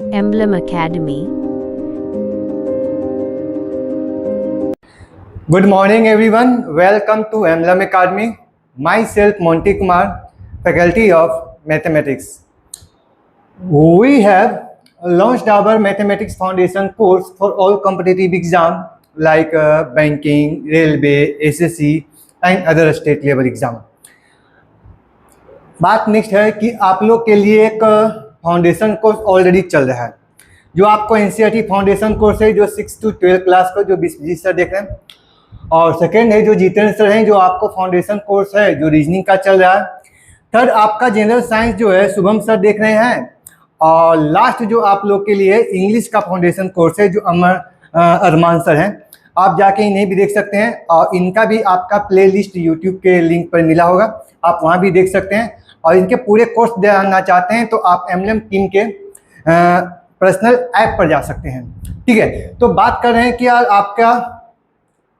Emblem Academy. Good morning everyone, welcome to Emblem Academy. Myself Monty Kumar, faculty of mathematics. We have launched our mathematics foundation course for all competitive exam like banking, railway, SSC and other state level exam. बात next है कि आप लोग के लिए एक foundation course already चल रहा है जो आपको एनसीईआरटी फाउंडेशन कोर्स है जो 6 to 12 क्लास का जो विश्वजीत सर देख रहे हैं, और सेकेंड है जो जितेंद्र सर हैं जो आपको फाउंडेशन कोर्स है जो रीजनिंग का चल रहा है। थर्ड आपका जनरल साइंस जो है शुभम सर देख रहे हैं, और लास्ट जो आप लोग के लिए इंग्लिश का फाउंडेशन कोर्स है जो अरमान सर हैं। आप जाके इन्हें भी देख सकते हैं और इनका भी आपका प्ले लिस्ट यूट्यूब के लिंक पर मिला होगा, आप वहाँ भी देख सकते हैं। और इनके पूरे कोर्स जानना चाहते हैं तो आप एमएलएम टीम के पर्सनल ऐप पर जा सकते हैं। ठीक है, तो बात कर रहे हैं कि यार आपका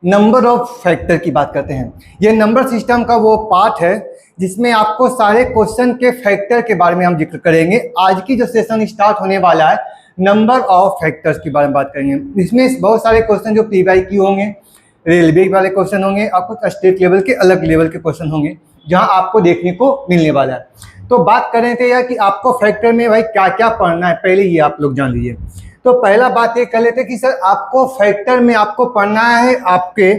नंबर ऑफ फैक्टर की बात करते हैं। ये नंबर सिस्टम का वो पार्ट है जिसमें आपको सारे क्वेश्चन के फैक्टर के बारे में हम जिक्र करेंगे। आज की जो सेशन स्टार्ट होने वाला है नंबर ऑफ फैक्टर्स के बारे में बात करेंगे। इसमें बहुत सारे क्वेश्चन जो PYQ होंगे, रेलवे वाले क्वेश्चन होंगे और कुछ स्टेट लेवल के अलग लेवल के क्वेश्चन होंगे जहां आपको देखने को मिलने वाला है। तो बात कर रहे थे यार कि आपको फैक्टर में भाई क्या क्या पढ़ना है, पहले ये आप लोग जान लीजिए। तो पहला बात ये कर लेते कि सर आपको फैक्टर में आपको पढ़ना है आपके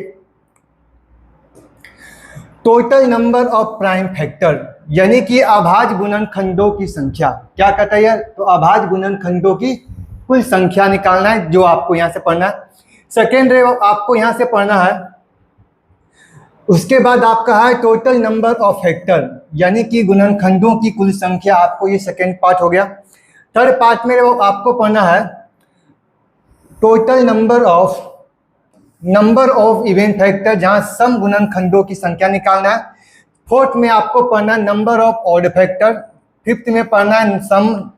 total number of prime factor, यानी कि अभाज्य गुणनखंडों की संख्या। क्या कहता है यार, तो अभाज्य गुणनखंडों की कुल संख्या निकालना है जो आपको यहाँ से पढ़ना है। सेकेंड आपको यहाँ से पढ़ना है। उसके बाद आपका है टोटल नंबर ऑफ फैक्टर, यानी कि गुणनखंडों की कुल संख्या, आपको ये सेकेंड पार्ट हो गया। थर्ड पार्ट में आपको पढ़ना है total number of event factor, जहां सम गुणनखंडों की संख्या निकालना है। फोर्थ में आपको पढ़ना है number of odd factor. Fifth में पढ़ना है सम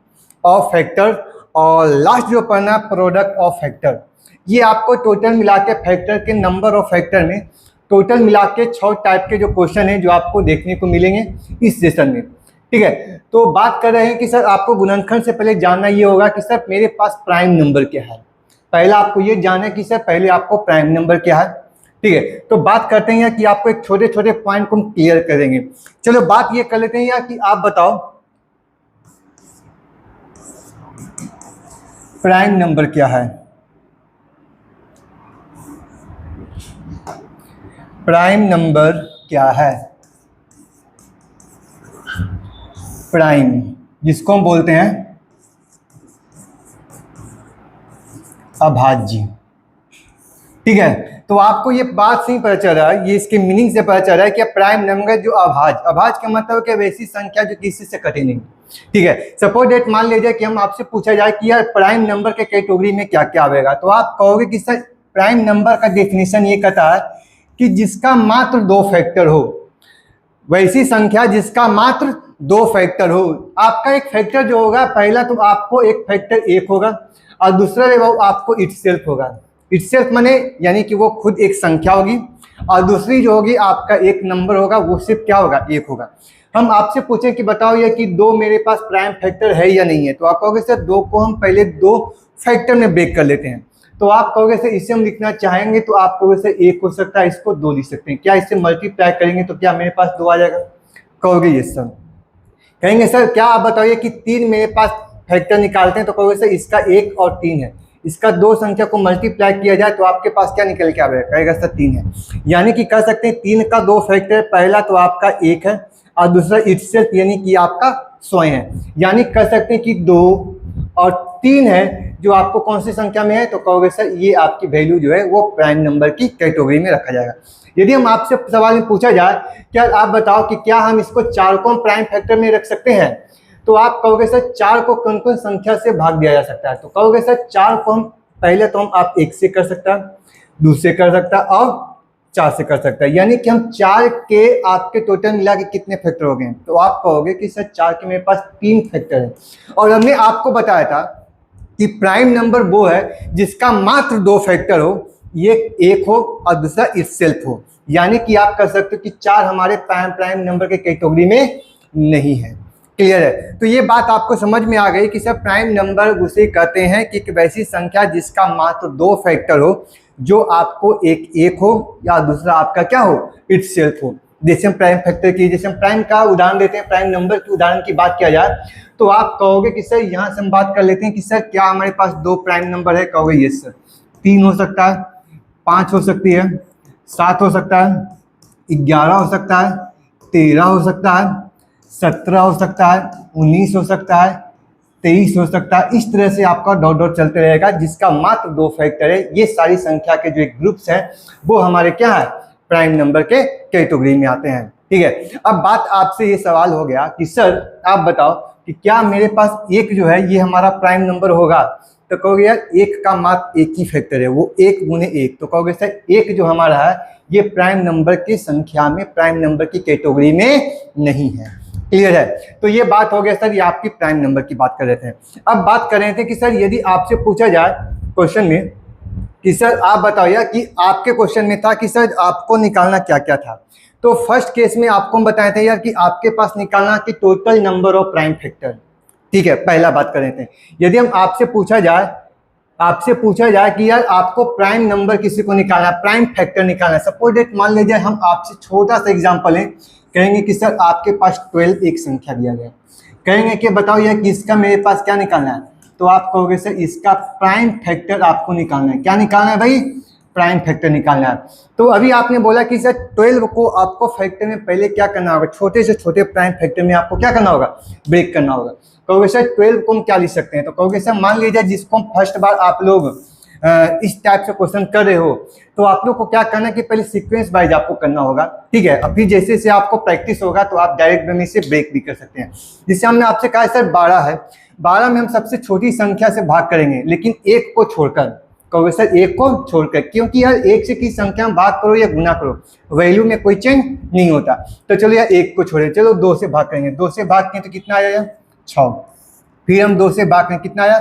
ऑफ फैक्टर, और लास्ट जो पढ़ना है प्रोडक्ट ऑफ फैक्टर। ये आपको टोटल मिला के फैक्टर के नंबर ऑफ फैक्टर में टोटल मिला के 6 टाइप के जो क्वेश्चन हैं जो आपको देखने को मिलेंगे इस सेशन में। ठीक है, तो बात कर रहे हैं कि सर आपको गुणनखंड से पहले जानना ये होगा कि सर मेरे पास प्राइम नंबर क्या है। पहला आपको ये जानना है कि सर पहले आपको प्राइम नंबर क्या है। ठीक है, तो बात करते हैं कि आपको एक छोटे छोटे पॉइंट को हम क्लियर करेंगे। चलो बात ये कर लेते हैं यार कि आप बताओ प्राइम नंबर क्या है। प्राइम नंबर क्या है? प्राइम जिसको हम बोलते हैं अभाज्य। ठीक है, तो आपको ये बात से ही पता चल रहा है, ये इसके मीनिंग से पता चल रहा है कि प्राइम नंबर जो अभाज्य का मतलब है वैसी संख्या जो किसी से कटे नहीं। ठीक है, सपोज डेट मान लीजिए कि हम आपसे पूछा जाए कि यार प्राइम नंबर के कैटेगरी में क्या क्या आएगा, तो आप कहोगे कि सर प्राइम नंबर का डेफिनेशन ये कहता है कि जिसका मात्र 2 फैक्टर हो, वैसी संख्या जिसका मात्र 2 फैक्टर हो। आपका एक फैक्टर जो होगा, पहला तो आपको एक फैक्टर 1 होगा और दूसरा वो आपको इटसेल्फ होगा। इटसेल्फ माने यानी कि वो खुद एक संख्या होगी, और दूसरी जो होगी आपका एक नंबर होगा, वो सिर्फ क्या होगा, 1 होगा। हम आपसे पूछें कि बताओ ये कि 2 मेरे पास प्राइम फैक्टर है या नहीं है, तो आप कहोगे सर 2 को हम पहले 2 फैक्टर में ब्रेक कर लेते हैं। तो आप कहोगे सर इसे हम लिखना चाहेंगे तो आप कहोगे सर 1 हो सकता है, इसको 2 लिख सकते हैं। क्या इससे मल्टीप्लाई करेंगे तो क्या मेरे पास 2 आ जाएगा? कहोगे यस सर। कहेंगे सर क्या आप बताइए कि 3 मेरे पास फैक्टर निकालते हैं, तो कहोगे सर इसका 1 और 3 है, इसका 2 संख्या को मल्टीप्लाई किया जाए तो आपके पास क्या निकल के आएगा? कहेगा सर 3 है। यानी कि कह सकते हैं 3 का 2 फैक्टर, पहला तो आपका 1 है और दूसरा इटसेल्फ यानी कि आपका स्वयं है। यानी कह सकते हैं कि 2 और 3 है जो आपको कौन सी संख्या में है, तो कहोगे सर ये आपकी वैल्यू जो है वो प्राइम नंबर की कैटेगरी में रखा जाएगा। यदि हम आपसे सवाल में पूछा जाए क्या आप बताओ कि क्या हम इसको 4 को हम प्राइम फैक्टर में रख सकते हैं, तो आप कहोगे सर 4 को कौन कौन संख्या से भाग दिया जा सकता है, तो कहोगे सर 4 को हम पहले तो हम आप 1 से कर सकता है, 2 से कर सकता है और 4 से कर सकता है। यानी कि हम 4 के आपके टोटल मिला के कितने फैक्टर हो गए, तो आप कहोगे कि सर 4 के मेरे पास 3 फैक्टर है। और हमने आपको बताया था कि प्राइम नंबर वो है जिसका मात्र 2 फैक्टर हो, ये 1 हो और दूसरा इटसेल्फ हो। यानी कि आप कर सकते हो कि 4 हमारे प्राइम नंबर के कैटेगरी में नहीं है। क्लियर है? तो ये बात आपको समझ में आ गई कि सर प्राइम नंबर उसे कहते हैं कि एक वैसी संख्या जिसका मात्र 2 फैक्टर हो, जो आपको एक हो या दूसरा आपका क्या हो, इटसेल्फ हो। जैसे हम प्राइम फैक्टर की, जैसे हम प्राइम का उदाहरण देते हैं, प्राइम नंबर के उदाहरण की बात किया जाए तो आप कहोगे कि सर यहाँ से हम बात कर लेते हैं कि सर क्या हमारे पास 2 प्राइम नंबर है? कहोगे यस सर। 3 हो सकता है, 5 हो सकती है, 7 हो सकता है, 11 हो सकता है, 13 हो सकता है, 17 हो सकता है, 19 हो सकता है, 23 हो सकता है। इस तरह से आपका डॉट डॉट चलते रहेगा, जिसका मात्र 2 फैक्टर है। ये सारी संख्या के जो एक ग्रुप्स हैं वो हमारे क्या है, प्राइम नंबर के कैटेगरी में आते हैं। ठीक है, अब बात आपसे ये सवाल हो गया कि सर आप बताओ कि क्या मेरे पास एक जो है ये हमारा प्राइम नंबर होगा? तो कहोगे यार एक का मात्र एक ही फैक्टर है, वो 1 गुने 1। तो कहोगे सर एक जो हमारा है ये प्राइम नंबर की संख्या में, प्राइम नंबर की कैटेगरी में नहीं है। क्लियर है? तो ये बात हो गया सर, ये आपकी प्राइम नंबर की बात कर रहे थे। अब बात कर रहे थे कि सर यदि आपसे पूछा जाए क्वेश्चन में कि सर आप बताओ यार कि आपके क्वेश्चन में था कि सर आपको निकालना क्या क्या था। तो फर्स्ट केस में आपको हम बताए थे यार कि आपके पास निकालना कि total number of prime factor. ठीक है, पहला बात कर रहे थे। यदि हम आपसे पूछा जाए कि यार आपको प्राइम नंबर किसी को निकालना है, प्राइम फैक्टर निकालना है, सपोज डेट मान लीजिए हम आपसे छोटा सा एग्जांपल है, कहेंगे कि सर आपके पास 12 एक संख्या दिया गया, कहेंगे कि बताओ यार किसका मेरे पास क्या निकालना है? तो आप कहोगे सर इसका प्राइम फैक्टर आपको निकालना है। क्या निकालना है भाई? प्राइम फैक्टर निकालना है। तो अभी आपने बोला कि सर 12 को आपको फैक्टर में पहले क्या करना होगा, छोटे से छोटे प्राइम फैक्टर में आपको क्या करना होगा, ब्रेक करना होगा। कहोगे सर 12 को हम क्या लिख सकते हैं? तो कहोगे सर मान लीजिए जिसको हम फर्स्ट बार आप लोग इस टाइप से क्वेश्चन कर रहे हो, तो आप लोग को क्या करना है कि पहले सीक्वेंस वाइज आपको करना होगा। ठीक है, अभी जैसे जैसे आपको प्रैक्टिस होगा तो आप डायरेक्ट में से ब्रेक भी कर सकते हैं। जिससे हमने आपसे कहा सर 12 है, 12 में हम सबसे छोटी संख्या से भाग करेंगे, लेकिन एक को छोड़कर। कहोगे सर एक को छोड़कर, क्योंकि यार एक से की संख्या में भाग करो या गुना करो, वैल्यू में कोई चेंज नहीं होता। तो चलो यार एक को छोड़े, चलो 2 से भाग करेंगे, 2 से भाग किए तो कितना आया, 6। फिर हम 2 से भाग करें, कितना आया,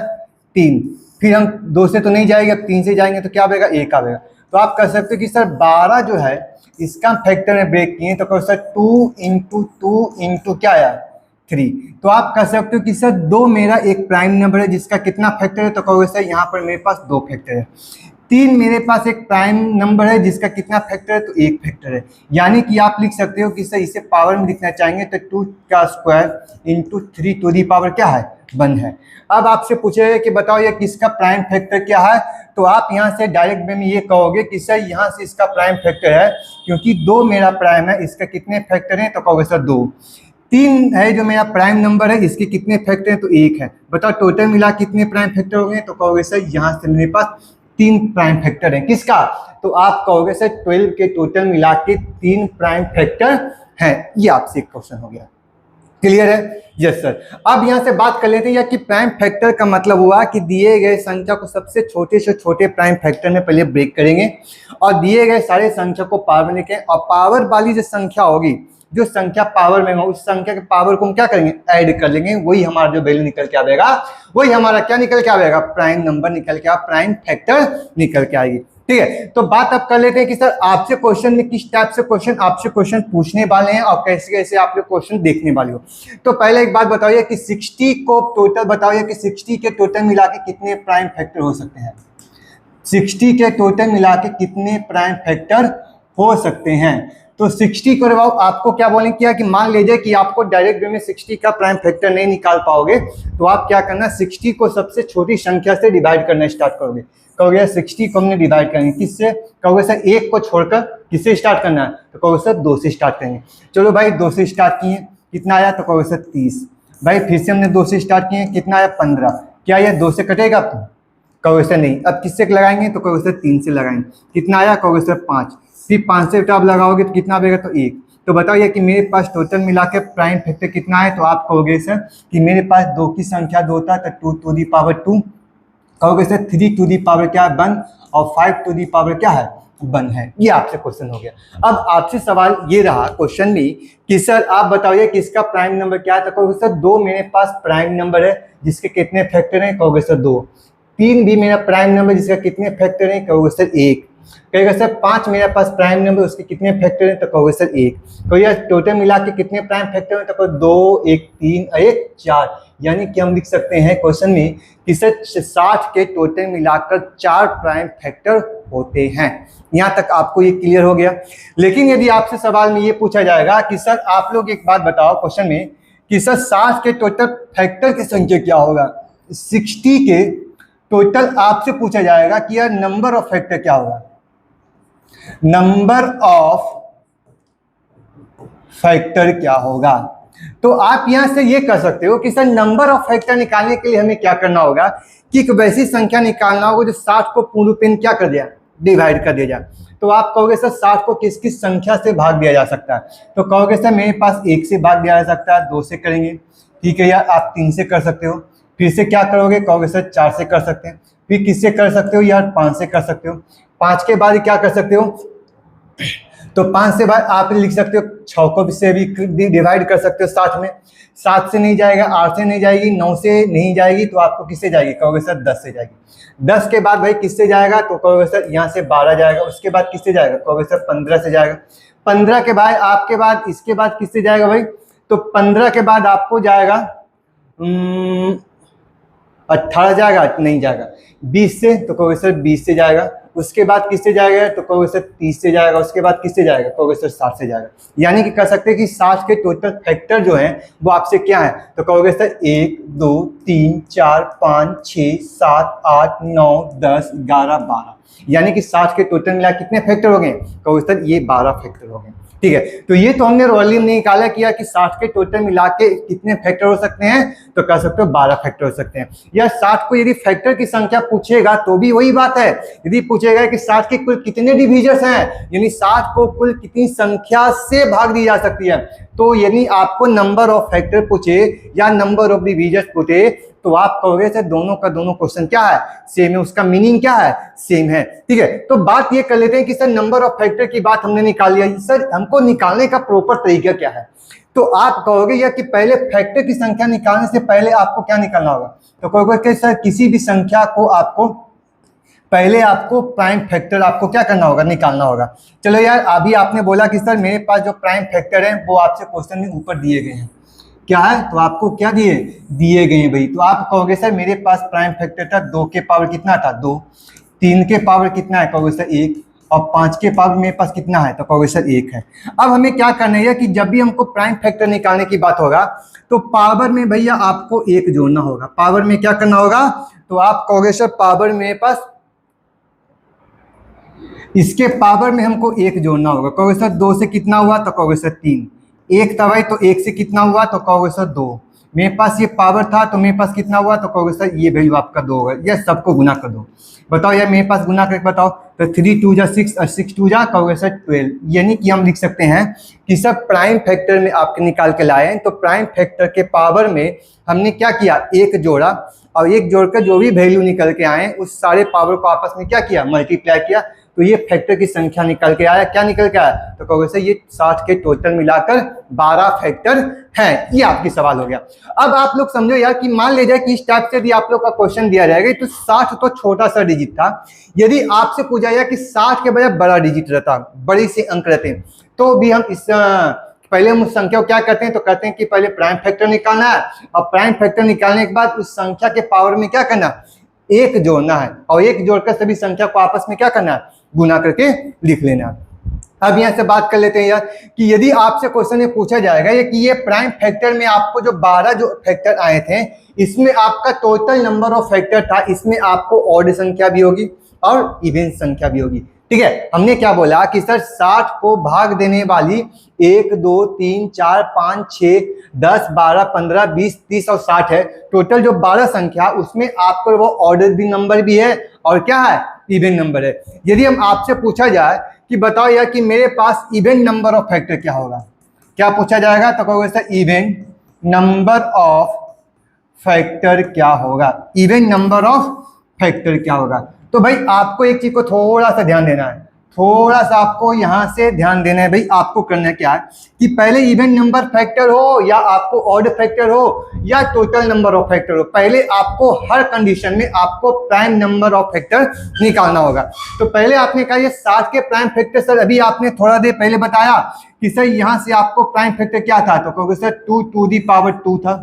3। फिर हम 2 से तो नहीं जाएंगे, अब 3 से जाएंगे तो क्या आएगा, 1 आएगा। तो आप कह सकते हो कि सर 12 जो है इसका फैक्टर में ब्रेक किए तो कहो सर 2 इंटू 2 इंटू क्या आया, 3। तो आप कह सकते हो कि सर 2 मेरा एक प्राइम नंबर है जिसका कितना फैक्टर है? तो कहोगे सर यहाँ पर मेरे पास 2 फैक्टर है। 3 मेरे पास एक प्राइम नंबर है जिसका कितना फैक्टर है? तो 1 फैक्टर है। यानी कि आप लिख सकते हो कि सर इसे पावर में लिखना चाहेंगे तो 2 का square into 3 to the power क्या है, 1 है। अब आपसे पूछेगा कि बताओ ये किसका प्राइम फैक्टर क्या है? तो आप यहाँ से डायरेक्ट वे में ये कहोगे कि सर यहाँ से इसका प्राइम फैक्टर है, क्योंकि 2 मेरा प्राइम है, इसका कितने फैक्टर हैं? तो कहोगे सर 2। 3 है जो मेरा प्राइम नंबर है, इसके कितने फैक्टर हैं? तो 1 है। बताओ टोटल मिला कितने प्राइम फैक्टर होंगे? तो कहोगे सर यहाँ से मेरे पास 3 प्राइम फैक्टर है। किसका? तो आप कहोगे सर 12 के टोटल मिला के 3 प्राइम फैक्टर हैं। ये आपसे एक क्वेश्चन हो गया। क्लियर है? Yes sir. अब यहाँ से बात कर लेते हैं कि प्राइम फैक्टर का मतलब हुआ कि दिए गए संख्या को सबसे छोटे से छोटे प्राइम फैक्टर में पहले ब्रेक करेंगे और दिए गए सारे संख्या को पावर में लिखें, और पावर वाली जो संख्या होगी, जो संख्या पावर में हो, उस संख्या के पावर को हम क्या करेंगे, ऐड कर लेंगे। वही हमारा जो वैल्यू निकल के आएगा, वही हमारा क्या निकल के आएगा, प्राइम नंबर निकल के, प्राइम फैक्टर निकल के आएगी। ठीक है, तो बात अब कर लेते हैं कि सर आपसे क्वेश्चन में किस टाइप से क्वेश्चन आपसे क्वेश्चन पूछने वाले हैं और कैसे कैसे आप लोग क्वेश्चन देखने वाले हो। तो पहले एक बात बताइए कि 60 को टोटल बताइए कि 60 के टोटल मिला के कितने प्राइम फैक्टर हो सकते हैं? 60 के टोटल मिला के कितने प्राइम फैक्टर हो सकते हैं? तो 60 को आपको क्या बोलेंगे किया कि मान लीजिए कि आपको डायरेक्ट वे में 60 का प्राइम फैक्टर नहीं निकाल पाओगे, तो आप क्या करना, 60 को सबसे छोटी संख्या से डिवाइड करना स्टार्ट करोगे। कहोगे 60 को हमने डिवाइड करेंगे किससे? कहोगे सर 1 को छोड़कर किससे स्टार्ट करना है? तो कहोगे सर 2 से स्टार्ट करेंगे। चलो भाई 2 से स्टार्ट किए, कितना आया? तो कहोगे सर 30। भाई फिर से हमने 2 से स्टार्ट किए, कितना आया? 15। क्या यह 2 से कटेगा? कहोगे सर नहीं। अब किससे लगाएंगे? तो कहोगे सर 3 से लगाएंगे। कितना आया? कहोगे सर 5। फिर 5 से आप लगाओगे तो कितना आएगा? तो 1। तो बताइए कि मेरे पास टोटल मिला के प्राइम फैक्टर कितना है? तो आप कहोगे सर कि मेरे पास 2 की संख्या 2 था तो 2 टू दी पावर 2। कहोगे सर 3 टू दी पावर क्या है? 1। और 5 टू दी पावर क्या है? 1 है। ये आपसे क्वेश्चन हो गया। अब आपसे सवाल ये रहा क्वेश्चन में कि सर आप बताइए कि इसका प्राइम नंबर क्या है? तो कहोगे सर 2 मेरे पास प्राइम नंबर है जिसके कितने फैक्टर हैं? कहोगे सर 2। 3 भी मेरा प्राइम नंबर जिसका कितने फैक्टर हैं? कहोगे सर 1। कहेगा सर 5 मेरे पास प्राइम नंबर, उसके कितने फैक्टर हैं, तो कहोगे सर 1। तो यार टोटल मिला के कितने प्राइम फैक्टर हैं, तो कहो 2, 1 3 और 1 4। यानी कि हम लिख सकते हैं क्वेश्चन में कि सर 60 के टोटल मिलाकर 4 प्राइम फैक्टर होते हैं। यहाँ तक आपको ये क्लियर हो गया। लेकिन यदि आपसे सवाल में ये पूछा जाएगा कि सर आप लोग एक बात बताओ क्वेश्चन में कि सर 60 के टोटल फैक्टर की संख्या क्या होगा, 60 के टोटल आपसे पूछा जाएगा कि यार नंबर ऑफ फैक्टर क्या होगा, नंबर ऑफ फैक्टर क्या होगा। तो आप यहां से ये कर सकते हो कि सर नंबर ऑफ फैक्टर निकालने के लिए हमें क्या करना होगा कि एक वैसी संख्या निकालना होगा जो 60 को पूर्ण पेन क्या कर दिया, डिवाइड कर दिया जाए। तो आप कहोगे सर 60 को किस किस संख्या से भाग दिया जा सकता है, तो कहोगे सर मेरे पास 1 से भाग दिया जा सकता है, 2 से करेंगे, ठीक है यार, आप 3 से कर सकते हो, फिर से क्या करोगे, कहोगे सर 4 से कर सकते हैं, फिर किससे कर सकते हो यार, 5 से कर सकते हो, 5 के बाद क्या कर सकते हो, तो 5 से बाद आप लिख सकते हो 6 को से भी डिवाइड कर सकते हो 60 में, 7 से नहीं जाएगा, 8 से नहीं जाएगी, 9 से नहीं जाएगी, तो आपको किससे जाएगी, कहोगे सर 10 से जाएगी। 10 के बाद भाई किससे जाएगा, तो कहोगे सर यहाँ से 12 जाएगा, उसके बाद किससे जाएगा, कहोगे सर 15 से जाएगा। 15 के बाद आपके बाद इसके बाद किससे जाएगा भाई, तो 15 के बाद आपको जाएगा 18 जाएगा, नहीं जाएगा। 20 से, तो कहोगे सर 20 से जाएगा, उसके बाद किससे जाएगा, तो कहोगे सर 30 से जाएगा, उसके बाद किससे जाएगा, कहोगे सर 60 से जाएगा। यानी कि कह सकते हैं कि 60 के टोटल फैक्टर जो हैं वो आपसे क्या है, तो कहोगे सर 1 2 3 4 5 6 7 8 9 10 11 12। यानी कि 60 के टोटल मिला कितने फैक्टर हो गए, कहोगे सर ये 12 फैक्टर हो गए। ठीक है, तो ये तो हमने वॉल्यूम नहीं निकाला किया कि 60 के टोटल मिला के कितने फैक्टर हो सकते हैं, तो कह सकते हो 12 फैक्टर हो सकते हैं। या 60 को यदि फैक्टर की संख्या पूछेगा तो भी वही बात है, यदि पूछेगा कि 60 के कुल कितने डिविजर्स हैं, यानी 60 को कुल कितनी संख्या से भाग दी जा सकती है, तो यानी आपको नंबर ऑफ फैक्टर पूछे या नंबर ऑफ डिविजर्स पूछे तो आप कहोगे सर दोनों का दोनों क्वेश्चन क्या है, सेम है, उसका मीनिंग क्या है, सेम है। ठीक है, तो बात ये कर लेते हैं कि सर नंबर ऑफ फैक्टर की बात हमने निकाल लिया, सर हमको निकालने का प्रॉपर तरीका क्या है, तो आप कहोगे या कि पहले फैक्टर की संख्या निकालने से पहले आपको क्या निकालना होगा, तो कहोगे कि सर किसी भी संख्या को आपको पहले आपको प्राइम फैक्टर आपको क्या करना होगा, निकालना होगा। चलो यार, अभी आपने बोला कि सर मेरे पास जो प्राइम फैक्टर है वो आपसे क्वेश्चन में ऊपर दिए गए हैं, क्या है, तो आपको क्या दिए गए हैं भाई, तो आप कहोगे सर मेरे पास प्राइम फैक्टर था 2 के पावर कितना था 2, 3 के पावर कितना है, कहोगे सर 1, और 5 के पावर मेरे पास कितना है, तो कहोगे सर 1 है। अब हमें क्या करना है कि जब भी हमको प्राइम फैक्टर निकालने की बात होगा तो पावर में भैया आपको 1 जोड़ना होगा। पावर में क्या करना होगा, तो आप कहोगे सर पावर मेरे पास, इसके पावर में हमको 1 जोड़ना होगा, कहोगे सर 2 से कितना हुआ, तो कहोगे सर 3, 1 था भाई, तो 1 से कितना हुआ, तो कहोगे सर 2, मेरे पास ये पावर था तो मेरे पास कितना हुआ, तो कहोगे सर ये वैल्यू आपका 2 होगा। यह सबको गुना कर दो, बताओ यार मेरे पास गुना करके बताओ, तो 3 2 जा 6 और 6 2 जा कहोगे सर 12। यानी कि हम लिख सकते हैं कि सब प्राइम फैक्टर में आपके निकाल के लाए, तो प्राइम फैक्टर के पावर में हमने क्या किया, 1 जोड़ा, और 1 जोड़कर जो भी वैल्यू निकल के आए उस सारे पावर को आपस में क्या किया, मल्टीप्लाई किया, तो ये फैक्टर की संख्या निकल के आया। क्या निकल के आया, तो कहोगे सर ये 60 के टोटल मिलाकर 12 फैक्टर हैं। ये आपकी सवाल हो गया। अब आप लोग समझो यार कि मान लीजिए कि इस टाइप से यदि आप लोग का क्वेश्चन दिया जाएगा, तो 60 तो छोटा सा डिजिट था, यदि आपसे पूछा जाए कि 60 के बजाय बड़ा डिजिट रहता, बड़ी से अंक रहते, तो भी हम इस पहले हम उस संख्या को क्या करते हैं, तो कहते हैं कि पहले प्राइम फैक्टर निकालना है, और प्राइम फैक्टर निकालने के बाद उस संख्या के पावर में क्या करना, 1 जोड़ना है, और 1 जोड़कर सभी संख्या को आपस में क्या करना है, गुना करके लिख लेना। अब यहाँ से बात कर लेते हैं यार कि यदि आपसे क्वेश्चन में पूछा जाएगा ये कि ये प्राइम फैक्टर में आपको जो 12 जो फैक्टर आए थे, इसमें आपका टोटल नंबर ऑफ फैक्टर था, इसमें आपको ऑड संख्या भी होगी और इवन संख्या भी होगी। ठीक है, हमने क्या बोला कि सर 60 को भाग देने वाली 1 2 3 4 5 6 10 12 15 20 30 और 60 है, टोटल जो 12 संख्या उसमें आपको वो ऑर्डर भी नंबर भी है और क्या है, इवन नंबर है। यदि हम आपसे पूछा जाए कि बताओ यार कि मेरे पास इवन नंबर ऑफ फैक्टर क्या होगा, क्या पूछा जाएगा, तो कहोगे sir even number of factor क्या होगा, इवन नंबर ऑफ फैक्टर क्या होगा। तो भाई आपको एक चीज को थोड़ा सा ध्यान देना है, थोड़ा सा आपको यहाँ से ध्यान देना है भाई। आपको करना क्या है कि पहले इवन नंबर फैक्टर हो या आपको ऑड फैक्टर हो या टोटल नंबर ऑफ फैक्टर हो, पहले आपको हर कंडीशन में आपको प्राइम नंबर ऑफ फैक्टर निकालना होगा। तो पहले आपने कहा ये 60 के प्राइम फैक्टर सर, अभी आपने थोड़ा देर पहले बताया कि सर यहाँ से आपको प्राइम फैक्टर क्या था, तो कहोगे सर 2 टू दी पावर 2 था।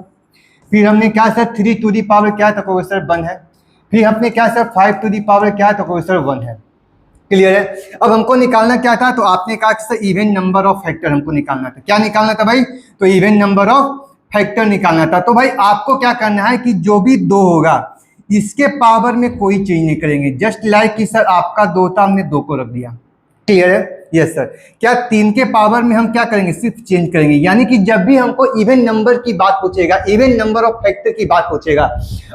फिर हमने क्या सर 3 टू दी पावर क्या, तो कहोगे सर 1 है। फिर हमने क्या सर 5 टू दी पावर क्या, तो कहोगे सर 1 है। क्लियर है। अब हमको निकालना क्या था, तो आपने कहा कि sir even number of factor हमको निकालना था। क्या निकालना था भाई, तो इवन नंबर ऑफ फैक्टर निकालना था। तो भाई आपको क्या करना है कि जो भी 2 होगा इसके पावर में कोई चेंज नहीं करेंगे, जस्ट लाइक कि सर आपका 2 था, हमने 2 को रख दिया। क्लियर है। Yes sir. क्या 3 के पावर में हम क्या करेंगे, सिर्फ चेंज करेंगे। यानी कि जब भी हमको इवन नंबर की बात पूछेगा, इवन नंबर ऑफ फैक्टर की बात पूछेगा,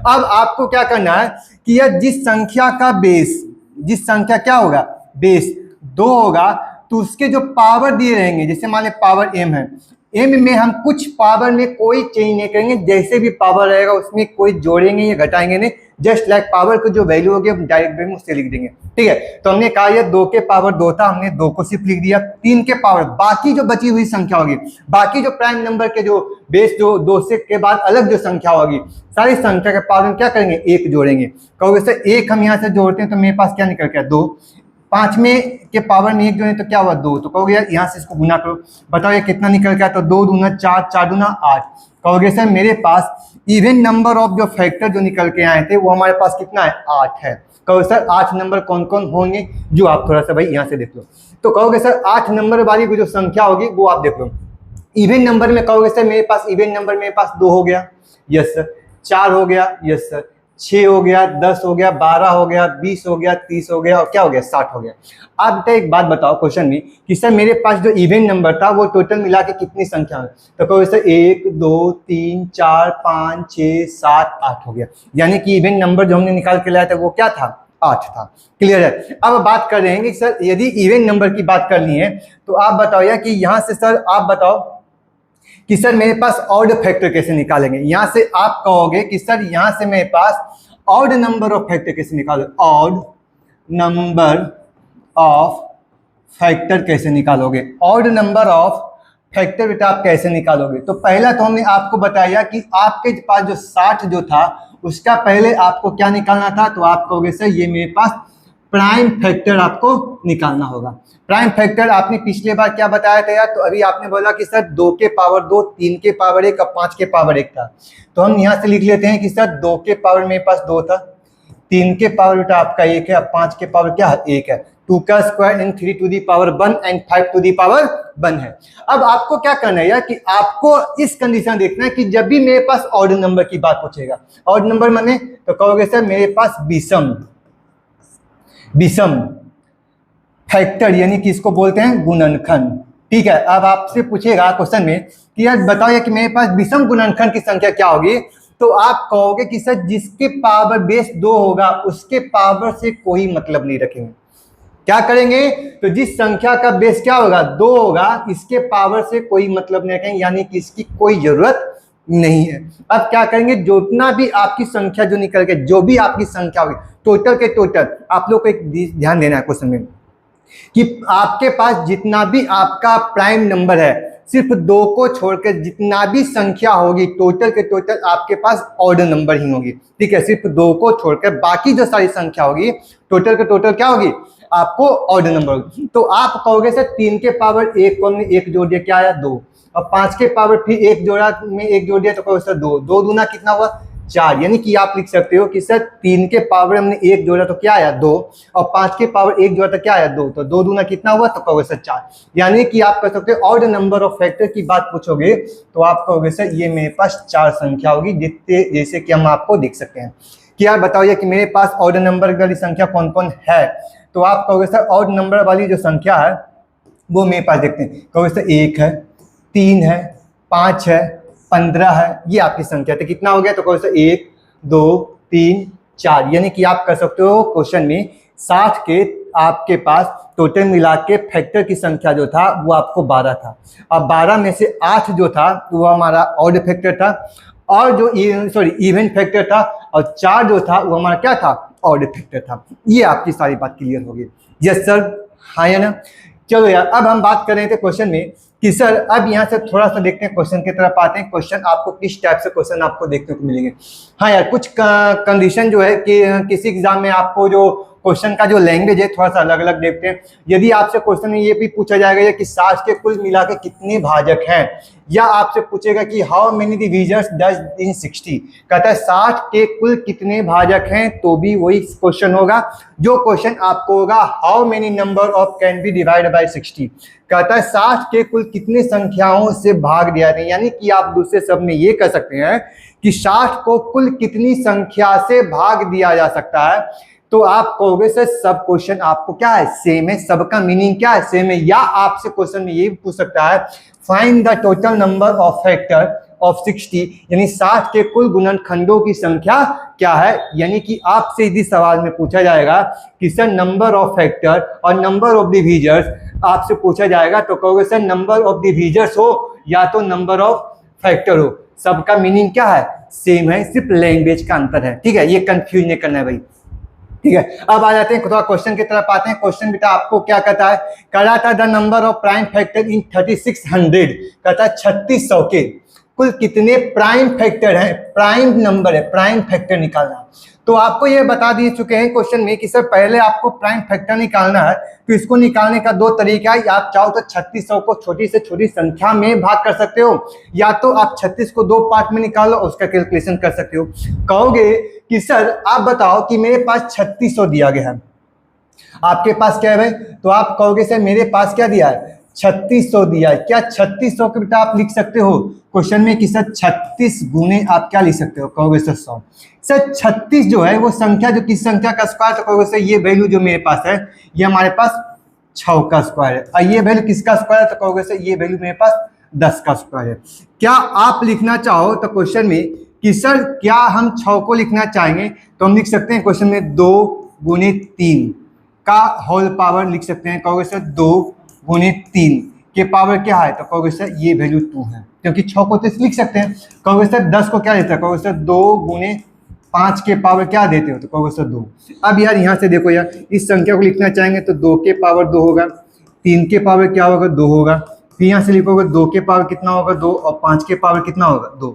अब आपको क्या करना है कि यह जिस संख्या का बेस, जिस संख्या क्या होगा बेस 2 होगा, तो उसके जो पावर दिए रहेंगे, जैसे मान लें पावर m है, m में हम कुछ पावर में कोई चेंज नहीं करेंगे, जैसे भी पावर रहेगा उसमें कोई जोड़ेंगे या घटाएंगे नहीं, जस्ट लाइक पावर को जो वैल्यू होगी हम डायरेक्ट वे में उससे लिख देंगे। ठीक है। तो हमने कहा ये 2 के पावर 2 था, हमने 2 को सिर्फ लिख दिया। 3 के पावर बाकी जो बची हुई संख्या होगी, बाकी जो प्राइम नंबर के जो बेस जो 2 से के बाद अलग जो संख्या होगी, सारी संख्या के पावर में क्या करेंगे 1 जोड़ेंगे। कहोगे सर 1 हम यहाँ से जोड़ते हैं तो मेरे पास क्या निकल गया 2। 5 में के पावर में 1 जोड़े तो क्या हुआ 2। तो कहोगे यार यहाँ से इसको गुना करो, बताओ ये कितना निकल गया, तो 2 दूना 4, 4 दूना 8। कहोगे सर मेरे पास इवन नंबर ऑफ जो फैक्टर जो निकल के आए थे वो हमारे पास कितना है 8 है। कहोगे सर 8 नंबर कौन कौन होंगे, जो आप थोड़ा सा भाई यहाँ से देख लो। तो कहोगे सर 8 नंबर वाली जो संख्या होगी वो आप देख लो। इवन नंबर में कहोगे सर मेरे पास इवन नंबर मेरे पास 2 हो गया, यस सर। 4 हो गया, यस सर। 6 हो गया, 10 हो गया, 12 हो गया, 20 हो गया, 30 हो गया और क्या हो गया 60 हो गया। आप बेटा एक बात बताओ क्वेश्चन में कि सर मेरे पास जो इवन नंबर था वो टोटल मिला के कितनी संख्या है, तो कहोगे सर 1 2 3 4 5 6 7 8 हो गया। यानी कि इवन नंबर जो हमने निकाल के लाया था वो क्या था 8 था। क्लियर है। अब बात कर रहे हैं कि सर यदि इवन नंबर की बात करनी है तो आप बताओ यार कि यहाँ से सर आप बताओ कि सर मेरे पास ऑड फैक्टर कैसे निकालेंगे। यहां से आप कहोगे कि सर यहां से मेरे पास ऑड नंबर ऑफ फैक्टर कैसे निकालोगे, ऑड नंबर ऑफ फैक्टर कैसे निकालोगे, ऑड नंबर ऑफ फैक्टर बेटा आप कैसे निकालोगे। तो पहला तो हमने आपको बताया कि आपके पास जो 60 जो था उसका पहले आपको क्या निकालना था, तो आप कहोगे सर ये मेरे पास प्राइम फैक्टर आपको निकालना होगा। प्राइम फैक्टर आपने पिछले बार क्या बताया था यार, तो अभी आपने बोला कि सर 2 के पावर 2, 3 के पावर 1 और 5 के पावर 1 था। तो हम यहाँ से लिख लेते हैं कि सर 2 के पावर मेरे पास 2 था, 3 के पावर बेटा आपका 1 है, 5 के पावर क्या है 1 है। 2 का square and 3 to the power 1 and 5 to the power 1 है। अब आपको क्या करना है यार कि आपको इस कंडीशन देखना है कि जब भी मेरे पास ऑड नंबर की बात पूछेगा, ऑड नंबर माने तो कहोगे सर मेरे पास विषम फैक्टर यानी कि इसको बोलते हैं गुणनखंड। ठीक है। अब आपसे पूछेगा क्वेश्चन में कि यार बताओ यार कि मेरे पास विषम गुणनखंड की संख्या क्या होगी, तो आप कहोगे कि सर जिसके पावर बेस 2 होगा उसके पावर से कोई मतलब नहीं रखेंगे। क्या करेंगे, तो जिस संख्या का बेस क्या होगा 2 होगा इसके पावर से कोई मतलब नहीं रखेंगे, यानी कि इसकी कोई जरूरत नहीं है। अब क्या करेंगे, जितना भी आपकी संख्या जो निकल के जो भी आपकी संख्या होगी टोटल के टोटल, आप लोग को एक ध्यान देना है क्वेश्चन में कि आपके पास जितना भी आपका प्राइम नंबर है सिर्फ 2 को छोड़कर जितना भी संख्या होगी टोटल के टोटल आपके पास ऑड नंबर ही होगी। ठीक है। सिर्फ 2 को छोड़कर बाकी जो सारी संख्या होगी टोटल के टोटल क्या होगी आपको ऑड नंबर होगी। तो आप कहोगे सर 3 के पावर 1 को हमने 1 जोड़ दिया क्या आया 2, और 5 के पावर फिर 1 जोड़ा में 1 जोड़ दिया तो कहोगे सर 2, 2 दूना कितना हुआ 4। यानी कि आप लिख सकते हो कि सर 3 के पावर हमने 1 जोड़ा तो क्या आया 2, और 5 के पावर 1 जोड़ा तो क्या आया 2, तो 2 दूना कितना हुआ तो कहोगे सर 4। यानी कि आप कह सकते हो ऑड नंबर ऑफ फैक्टर की बात पूछोगे तो आप कहोगे सर ये मेरे पास 4 संख्या होगी, जितने जैसे कि हम आपको देख सकते हैं कि यार बताओ कि मेरे पास ऑड नंबर वाली संख्या कौन कौन है, तो आप कहोगे सर ऑड नंबर वाली जो संख्या है वो मेरे पास देखते हैं। कहोगे सर 1 है, 3 है, 5 है, 15 है, ये आपकी संख्या तो कितना हो गया, तो कहोगे सर 1 2 3 4। यानी कि आप कर सकते हो क्वेश्चन में 60 के आपके पास टोटल मिला के फैक्टर की संख्या जो था वो आपको 12 था, और 12 में से 8 जो था वो हमारा ऑड फैक्टर था, और जो इवन फैक्टर था, और 4 जो था वो हमारा क्या था ऑड फैक्टर था। ये आपकी सारी बात क्लियर होगी। Yes sir. हाँ या ना। चलो यार, अब हम बात कर रहे थे क्वेश्चन में कि सर अब यहाँ से थोड़ा सा देखते हैं, क्वेश्चन की तरफ आते हैं। क्वेश्चन आपको किस टाइप से क्वेश्चन आपको देखने को मिलेंगे। हाँ यार, कुछ कंडीशन जो है कि किसी एग्जाम में आपको जो क्वेश्चन का जो लैंग्वेज है थोड़ा सा अलग अलग देखते हैं। यदि आपसे क्वेश्चन में ये भी पूछा जाएगा कि 60 के कुल मिला के कितने भाजक हैं, या आपसे पूछेगा कि how many divisions does in 60, कहता है 60 के कुल कितने भाजक हैं, तो भी वही क्वेश्चन होगा। जो क्वेश्चन आपको होगा how many number of can be divide by 60, कहता है 60 के कुल कितने संख्याओं से भाग दिया जाता है। यानी कि आप दूसरे शब्द में ये कह सकते हैं कि 60 को कुल कितनी संख्या से भाग दिया जा सकता है। तो आप कहोगे सर सब क्वेश्चन आपको क्या है, सेम है, सबका मीनिंग क्या है, सेम है। या आपसे क्वेश्चन में ये भी पूछ सकता है find the total number of factor of 60, यानी 60 के कुल गुणनखंडों की संख्या क्या है। यानी कि आपसे यदि सवाल में पूछा जाएगा कि सर नंबर ऑफ फैक्टर और नंबर ऑफ डिविजर्स आपसे पूछा जाएगा, तो कहोगे सर नंबर ऑफ डिविजर्स हो या तो नंबर ऑफ फैक्टर हो, सबका मीनिंग क्या है, सेम है, सिर्फ लैंग्वेज का अंतर है। ठीक है, ये कंफ्यूज नहीं करना है भाई। ठीक है, अब आ जाते हैं थोड़ा क्वेश्चन की तरफ आते हैं। क्वेश्चन बेटा आपको क्या कहता है, कह रहा था the number of prime factor in 3600, कहता है 3600 के कुल कितने प्राइम फैक्टर हैं, प्राइम नंबर है, प्राइम फैक्टर निकालना। तो आपको ये बता दिए चुके हैं क्वेश्चन में कि सर पहले आपको प्राइम फैक्टर निकालना है, तो इसको निकालने का दो तरीका है। आप चाहो तो 3600 को छोटी से छोटी संख्या में भाग कर सकते हो, या तो आप 36 को दो पार्ट में निकालो उसका कैलकुलेशन कर सकते हो। कहोगे कि सर आप बताओ कि मेरे पास 3600 दिया गया है, आपके पास क्या है भाई, तो आप कहोगे सर मेरे पास क्या दिया है, 3600 दिया है। क्या 3600 के बेटा आप लिख सकते हो क्वेश्चन में कि सर 36 गुने आप क्या लिख सकते हो, कहोगे सर 100। सर 36 जो है वो संख्या जो किस संख्या का स्क्वायर, तो कहोगे सर ये वैल्यू जो मेरे पास है ये हमारे पास 6 का स्क्वायर है, और ये वैल्यू किसका स्क्वायर है, तो कहोगे सर ये वैल्यू मेरे पास 10 का स्क्वायर है। क्या आप लिखना चाहो तो क्वेश्चन में कि सर क्या हम 6 को लिखना चाहेंगे, तो हम लिख सकते हैं क्वेश्चन में 2 गुने 3 का होल पावर लिख सकते हैं। कहोगे सर 2 गुने 3 के पावर क्या है, तो कहोगे सर ये वैल्यू 2 है, क्योंकि 6 को तो लिख सकते हैं। कहोगे सर 10 को क्या देता है, कहोगे सर 2 गुने 5 के पावर क्या देते हो, तो कहोगे सर 2। अब यार यहाँ से देखो यार, इस संख्या को लिखना चाहेंगे तो 2 के पावर 2 होगा, 3 के पावर क्या होगा 2 होगा, फिर यहाँ से लिखोगे 2 के पावर कितना होगा 2, और 5 के पावर कितना होगा 2।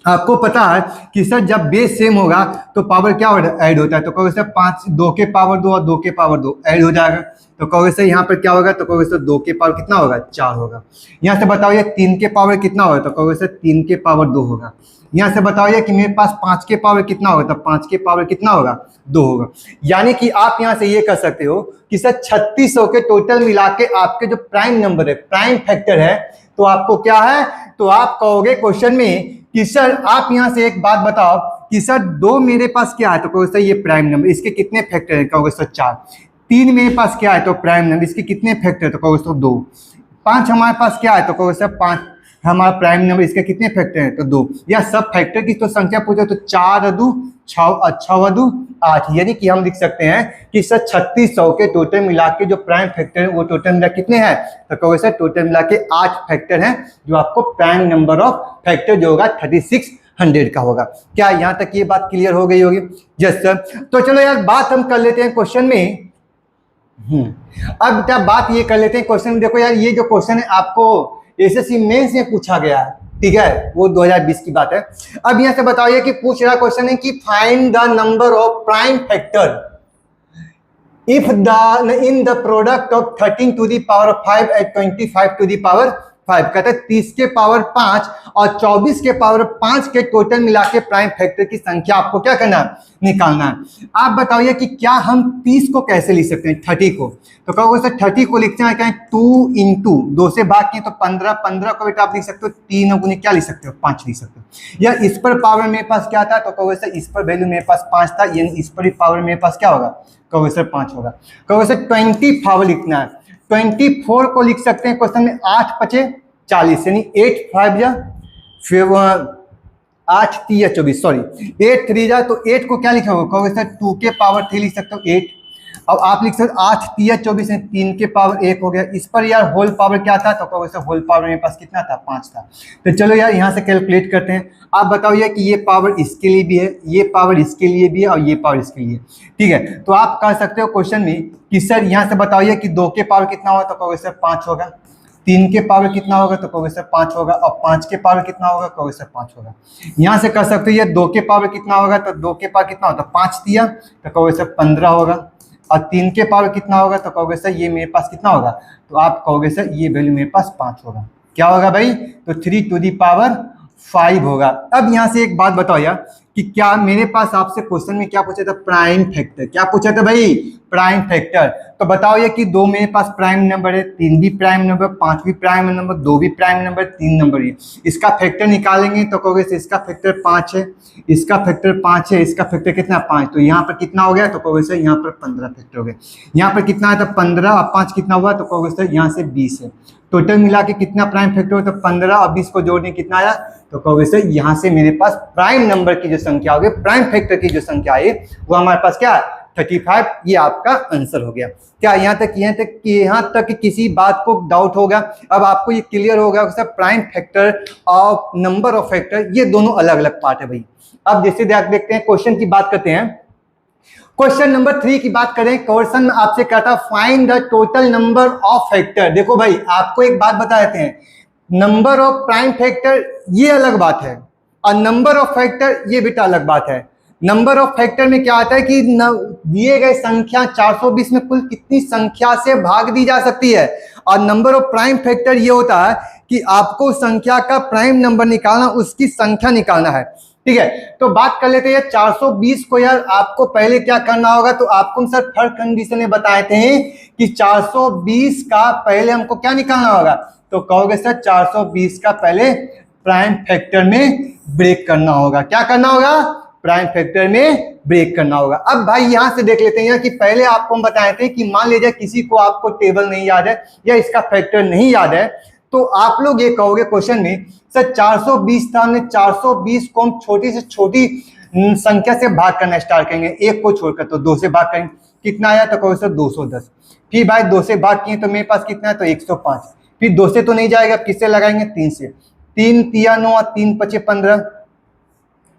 आपको पता है कि सर जब बेस सेम होगा तो पावर क्या ऐड होता है, तो कहोगे सर 2 के पावर 2 और 2 के पावर 2 ऐड हो जाएगा, तो कहोगे सर यहाँ पर क्या होगा, तो कहोगे सर 2 के पावर कितना होगा 4 होगा। यहाँ से बताओ ये 3 के पावर कितना होगा, तो कहोगे सर 3 के पावर 2 होगा। यहाँ से बताओ ये कि मेरे पास 5 के पावर कितना होगा, तो 5 के पावर कितना होगा 2 होगा। यानी कि आप यहाँ से ये कर सकते हो कि सर 3600 के टोटल मिला के आपके जो प्राइम नंबर है, प्राइम फैक्टर है, तो आपको क्या है, तो आप कहोगे क्वेश्चन में कि सर आप यहाँ से एक बात बताओ कि सर 2 मेरे पास क्या है, तो कहोगे सर ये प्राइम नंबर, इसके कितने फैक्टर हैं, कहोगे सर 4। 3 मेरे पास क्या है, तो प्राइम नंबर, इसके कितने फैक्टर, तो कहोगे सर 2। 5 हमारे पास क्या है, तो कहोगे सर 5 हमारा प्राइम नंबर, इसके कितने फैक्टर हैं, तो 2। या सब फैक्टर की तो संख्या पूछो तो 4 2 6 2 8, यानी कि हम लिख सकते हैं कि सर 3600 के टोटल मिला के जो प्राइम फैक्टर है वो टोटल मिला कितने हैं, तो कहोगे सर टोटल मिला के 8 फैक्टर हैं, जो आपको प्राइम नंबर ऑफ फैक्टर जो होगा 3600 का होगा। क्या यहाँ तक ये बात क्लियर हो गई होगी? Yes sir. तो चलो यार बात हम कर लेते हैं क्वेश्चन में। अब क्या बात ये कर लेते हैं क्वेश्चन में। देखो यार ये जो क्वेश्चन है आपको एसएससी मेंस में पूछा गया है, ठीक है, वो 2020 की बात है। अब यहाँ से बताइए कि पूछ रहा क्वेश्चन है कि find the number of prime factor if the in the product of 13 to the power 5 at 25 to the power 5, कहता है 30 के पावर 5 और 24 के पावर 5 के टोटल मिला के प्राइम फैक्टर की संख्या आपको क्या करना है, निकालना है। आप बताइए कि क्या हम 30 को कैसे लिख सकते हैं, 30 को, तो कहोगे सर 30 को लिखते हैं क्या, 2 इंटू 2 से भाग किए तो 15, 15 को बेटा आप लिख सकते हो 3 गुने क्या लिख सकते हो 5 लिख सकते हो। या इस पर पावर मेरे पास क्या था, तो कहोगे सर इस पर वैल्यू मेरे पास 5 था, यानी इस पर पावर मेरे पास क्या होगा, कहोगे सर 5 होगा। कहोगे सर 24 लिखना है, 24 को लिख सकते हैं क्वेश्चन में 8 5 40, यानी 8 5 जा, फिर 8 3 या 24, सॉरी 8 3 जा, तो 8 को क्या लिखोगे, कहोगे सर 2 के पावर 3 लिख सकते हो 8। अब आप लिख सकते 8 तिया 24 है, 3 के पावर 1 हो गया। इस पर यार होल पावर क्या था, तो कहोगे सर होल पावर मेरे पास कितना था, 5 था। तो चलो यार यहाँ से कैलकुलेट करते हैं। आप बताओ यार कि ये पावर इसके लिए भी है, ये पावर इसके लिए भी है और ये पावर इसके लिए, ठीक है। तो आप कह सकते हो क्वेश्चन में कि सर यहाँ से बताइए कि 2 के पावर कितना होगा, तो कहोगे सर 5 होगा। 3 के पावर कितना होगा, तो कहोगे सर 5 होगा। और 5 के पावर कितना होगा, कहोगे सर 5 होगा। यहाँ से कह सकते हो ये 2 के पावर कितना होगा, तो 2 के पावर कितना होता है, 5 दिया, तो कहोगे सर 15 होगा। और 3 के पावर कितना होगा, तो कहोगे सर ये मेरे पास कितना होगा, तो आप कहोगे सर ये वैल्यू मेरे पास 5 होगा। क्या होगा भाई, तो 3 टू दी पावर 5 होगा। अब यहाँ से एक बात बताओ यार कि क्या मेरे पास आपसे क्वेश्चन में क्या पूछा था, प्राइम फैक्टर। क्या पूछा था भाई, प्राइम फैक्टर। तो बताओ ये कि 2 मेरे पास प्राइम नंबर है, 3 भी प्राइम नंबर, 5 भी प्राइम नंबर, 2 भी प्राइम नंबर, 3 नंबर है। इसका फैक्टर निकालेंगे तो कहोगे इसका फैक्टर 5 है, इसका फैक्टर 5 है, इसका फैक्टर कितना 5। तो यहाँ पर कितना हो गया, तो कहोगे सर यहाँ पर 15 फैक्टर हो गया। यहाँ पर कितना है, तो 15 और 5 कितना हुआ, तो कहोगे सर यहाँ से 20 है। टोटल मिला के कितना प्राइम फैक्टर हो, तो 15 और 20 को जोड़ने कितना आया, तो कहोगे सर यहाँ से मेरे पास प्राइम नंबर की जो संख्या होगी, प्राइम फैक्टर की जो संख्या आई वो हमारे पास क्या है, 35। ये आपका आंसर हो गया। क्या यहाँ तक कि किसी बात को डाउट होगा, अब आपको ये क्लियर होगा सर प्राइम फैक्टर और नंबर ऑफ फैक्टर ये दोनों अलग अलग पार्ट है भाई। अब जैसे देखते हैं क्वेश्चन की बात करते हैं। क्वेश्चन नंबर 3 की बात करें, क्वेश्चन में आपसे कहता find the total number of factor. देखो भाई आपको एक बात बता देते हैं, नंबर ऑफ प्राइम फैक्टर ये अलग बात है और नंबर ऑफ फैक्टर ये बेटा अलग बात है। नंबर ऑफ फैक्टर में क्या आता है कि दिए गए संख्या 420 में कुल कितनी संख्या से भाग दी जा सकती है, और नंबर ऑफ प्राइम फैक्टर ये होता है कि आपको संख्या का प्राइम नंबर निकालना, उसकी संख्या निकालना है, ठीक है। तो बात कर लेते हैं 420 को। यार आपको पहले क्या करना होगा, तो आपको सर थर्ड कंडीशन में बताए थे कि 420 का पहले हमको क्या निकालना होगा, तो कहोगे सर 420 का पहले प्राइम फैक्टर में ब्रेक करना होगा। क्या करना होगा, प्राइम फैक्टर में ब्रेक करना होगा। अब भाई यहां से देख लेते हैं कि पहले आपको हम बताए थे कि मान लीजिए किसी को आपको टेबल नहीं याद है या इसका फैक्टर नहीं याद है, तो आप लोग ये कहोगे क्वेश्चन में सर 420 था, हमने 420 को हम छोटी से छोटी संख्या से भाग करना स्टार्ट करेंगे, एक को छोड़कर, तो 2 से भाग करेंगे। कितना आया, तो कहोगे सर 210। फिर भाई 2 से भाग किए तो मेरे पास कितना है, तो 105। फिर 2 से तो नहीं जाएगा, किससे लगाएंगे, 3 से। 3 तिया 9 और 3 पचे 15,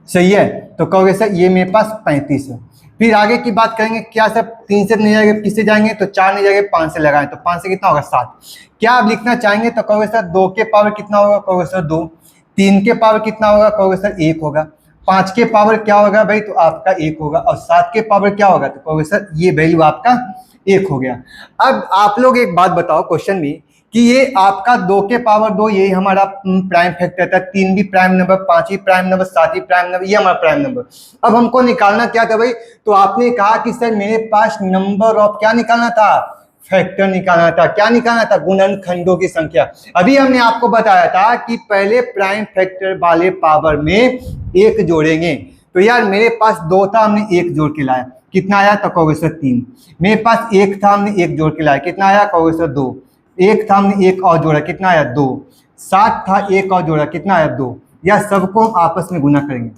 सही है। तो कहोगे सर ये मेरे पास 35 है। फिर आगे की बात करेंगे, क्या सर 3 से नहीं जाएगा, किससे जाएंगे, तो 4 नहीं जाएगा, 5 से लगाएं, तो 5 से कितना होगा, 7। क्या आप लिखना चाहेंगे, तो कहोगे सर 2 के पावर कितना होगा, कहोगे सर 2। 3 के पावर कितना होगा, कहोगे सर 1 होगा। 5 के पावर क्या होगा भाई, तो आपका 1 होगा। और 7 के पावर क्या होगा, तो कहोगे सर ये वैल्यू आपका 1 हो गया। अब आप लोग एक बात बताओ क्वेश्चन में कि ये आपका 2 के पावर 2 यही हमारा प्राइम फैक्टर था, 3 भी प्राइम नंबर, 5 भी प्राइम नंबर, 7 भी प्राइम नंबर, ये हमारा प्राइम नंबर। अब हमको निकालना क्या था भाई, तो आपने कहा कि सर मेरे पास नंबर ऑफ क्या निकालना था, फैक्टर निकालना था। क्या निकालना था, गुणनखंडों की संख्या। अभी हमने आपको बताया था कि पहले प्राइम फैक्टर वाले पावर में 1 जोड़ेंगे। तो यार मेरे पास 2 था, हमने 1 जोड़ के लाया, कितना आया, तो कहोगे सर 3। मेरे पास 1 था, हमने 1 जोड़ के लाया, कितना आया, कहोगे सर 2। 1 था, हमने 1 और जोड़ा, कितना आया, 2। 7 था, 1 और जोड़ा, कितना आया, 2। या सबको आपस में गुना करेंगे।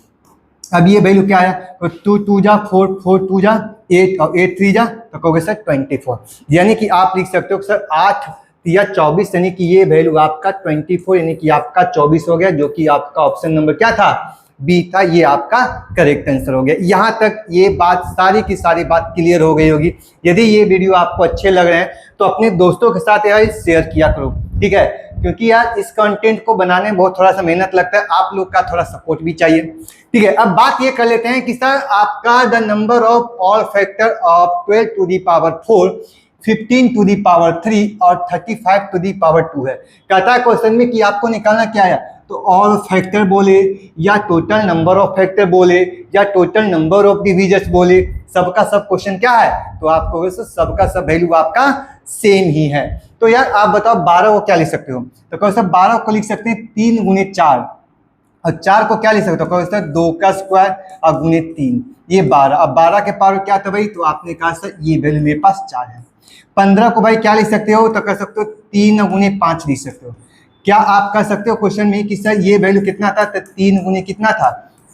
अब ये वैल्यू क्या आया, तो 2 2 जा 4, 4 2 जा 8 और 8 3 जा, तो कहोगे सर 24। यानी कि आप लिख सकते हो सर 8 या 24, यानी कि ये वैल्यू आपका 24 यानी कि आपका 24 हो गया, जो कि आपका ऑप्शन नंबर क्या था, बी था। ये आपका करेक्ट आंसर हो गया। यहां तक ये बात सारी की सारी बात क्लियर हो गई होगी। यदि ये वीडियो आपको अच्छे लग रहे हैं तो अपने दोस्तों के साथ यार शेयर किया करो, ठीक है, क्योंकि यार इस कंटेंट को बनाने में बहुत थोड़ा सा मेहनत लगता है, आप लोग का थोड़ा सपोर्ट भी चाहिए, ठीक है। अब बात ये कर लेते हैं कि सर आपका the number of all factor of 12 to the power 4, 15 to the power 3 और 35 टू दी पावर 2 है। कहता है क्वेश्चन में कि आपको निकालना क्या है, तो ऑल फैक्टर बोले या टोटल नंबर ऑफ फैक्टर बोले या टोटल नंबर ऑफ डिविजर्स बोले, सबका सब क्वेश्चन क्या है, तो आपको सबका सब वैल्यू आपका सेम ही है। तो यार आप बताओ 12 को क्या लिख सकते हो, तो कहो सर 12 को लिख सकते हैं 3 गुने 4, और 4 को क्या लिख सकते हो, कहो सर 2 का स्क्वायर और गुने 3, ये 12। अब 12 के पावर क्या था भाई, तो आपने कहा सर ये वैल्यू मेरे पास 4 है। 15 को भाई क्या लिख सकते हो, तो कह सकते हो 3 गुने 5 लिख सकते हो। क्या आप कह सकते हो क्वेश्चन में कि सर ये वैल्यू कितना था, तो 3 गुने कितना था,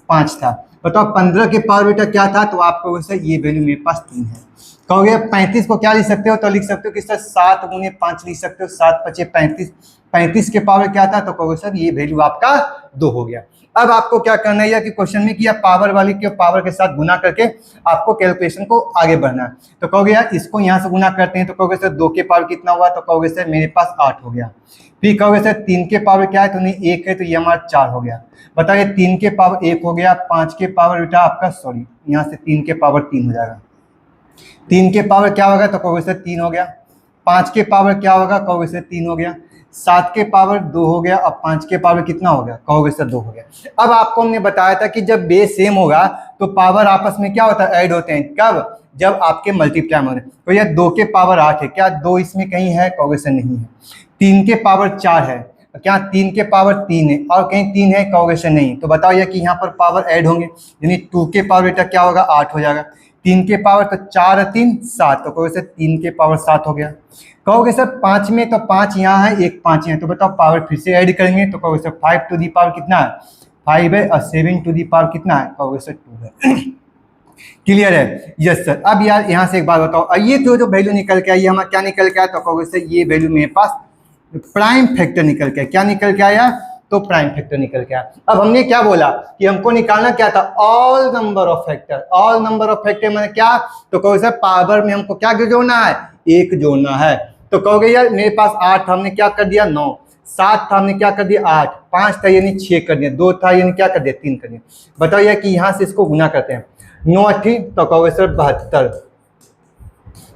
5 था। बताओ 15 के पावर बेटा क्या था, तो आपको वैसे ये वैल्यू मेरे पास 3 है। कहोगे 35 को क्या लिख सकते हो, तो लिख सकते हो कि सर 7 गुने 5 लिख सकते हो, 7 पचे 35। 35 के पावर क्या था, तो कहोगे सर ये वैल्यू आपका 2 हो गया। अब आपको क्या करना है कि क्वेश्चन में किया पावर वाली के पावर के साथ गुना करके आपको कैलकुलेशन को आगे बढ़ना है। तो कहोगे यार इसको यहाँ से गुना करते हैं, तो कहोगे सर 2 के पावर कितना हुआ, तो कहोगे सर मेरे पास 8 हो गया। फिर कहोगे सर 3 के पावर क्या है, तो नहीं 1 है, तो ये हमारा 4 हो गया। बताइए 3 के पावर 1 हो गया, 5 के पावर बेटा आपका सॉरी यहाँ से 3 के पावर 3 हो जाएगा। 3 के पावर क्या होगा, तो कहोगे सर 3 हो गया। 5 के पावर क्या होगा, कहोगे सर 3 हो गया। 7 के पावर 2 हो गया। अब 5 के पावर कितना हो गया, कहोगे सर 2 हो गया। अब आपको हमने बताया था कि जब बेस सेम होगा तो पावर आपस में क्या होता है, ऐड होते हैं। कब, जब आपके मल्टीप्लाई होने। तो यह 2 के पावर 8 है, क्या 2 इसमें कहीं है, कहोगे सर नहीं है। 3 के पावर 4 है, क्या 3 के पावर 3 है, और कहीं 3 है, कहोगे सर नहीं। तो बताओ ये कि यहाँ पर पावर ऐड होंगे, यानी 2 के पावर बेटा क्या होगा, 8 हो जाएगा। 3 के पावर तो 4 3 7, तो कहोगे सर 3 के पावर 7 हो गया। कहोगे सर 5 में तो 5 यहाँ है, 1 5 यहाँ, तो बताओ पावर फिर से ऐड करेंगे, तो कहोगे सर 5 टू दी पावर कितना है, 5 है, और 7 टू दी पावर कितना है, कहोगे सर 2 है। क्लियर है, यस सर। अब यार यहाँ से एक बात बताओ, ये जो वैल्यू निकल के आई, हमारा क्या निकल के आया, तो कहोगे सर ये वैल्यू मेरे पास प्राइम फैक्टर निकल के, क्या निकल के आया, तो प्राइम फैक्टर निकल के आया। अब हमने क्या बोला कि हमको निकालना क्या था, all number of factor. All number of factor मैंने क्या, तो कहोगे सर पावर में हमको क्या जोड़ना है, 1 जोड़ना है। तो कहोगे यार मेरे पास 8 था, हमने क्या कर दिया 9, 7 था, हमने क्या कर दिया 8, 5 था यानी 6 कर दिया, 2 था यानी क्या कर दिया 3 कर दिया। बताइए कि यहाँ से इसको गुना करते हैं, 9 8, तो कहोगे सर 72।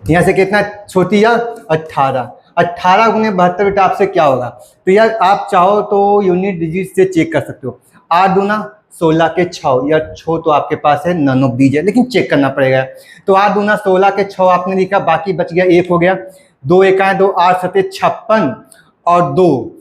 यहाँ से कितना छोटी या 18, 18 गुने 72 बेटा आपसे क्या होगा। तो यार आप चाहो तो यूनिट डिजिट से चेक कर सकते हो, 8 दूना 16 के 6, या 6 तो आपके पास है, नन ऑफ दीजिए, लेकिन चेक करना पड़ेगा। तो 8 दूना 16 के 6 आपने लिखा, बाकी बच गया 1 हो गया, 2 1 2, 8 7 56, और 2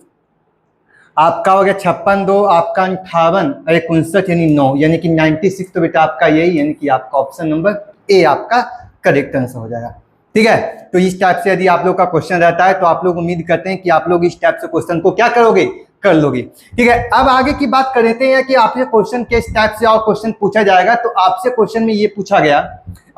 आपका हो गया 56, 2 आपका 58, अरे 59 यानी 9, यानी कि 96। तो बेटा आपका यही, यानी कि आपका ऑप्शन नंबर ए आपका करेक्ट आंसर हो जाएगा। ठीक है, तो इस टाइप से यदि आप लोग का क्वेश्चन रहता है तो आप लोग उम्मीद करते हैं कि आप लोग इस टाइप से क्वेश्चन को क्या करोगे, कर लोगे। ठीक है, अब आगे की बात कर लेते हैं कि आपसे क्वेश्चन किस टाइप से और क्वेश्चन पूछा जाएगा। तो आपसे क्वेश्चन में ये पूछा गया,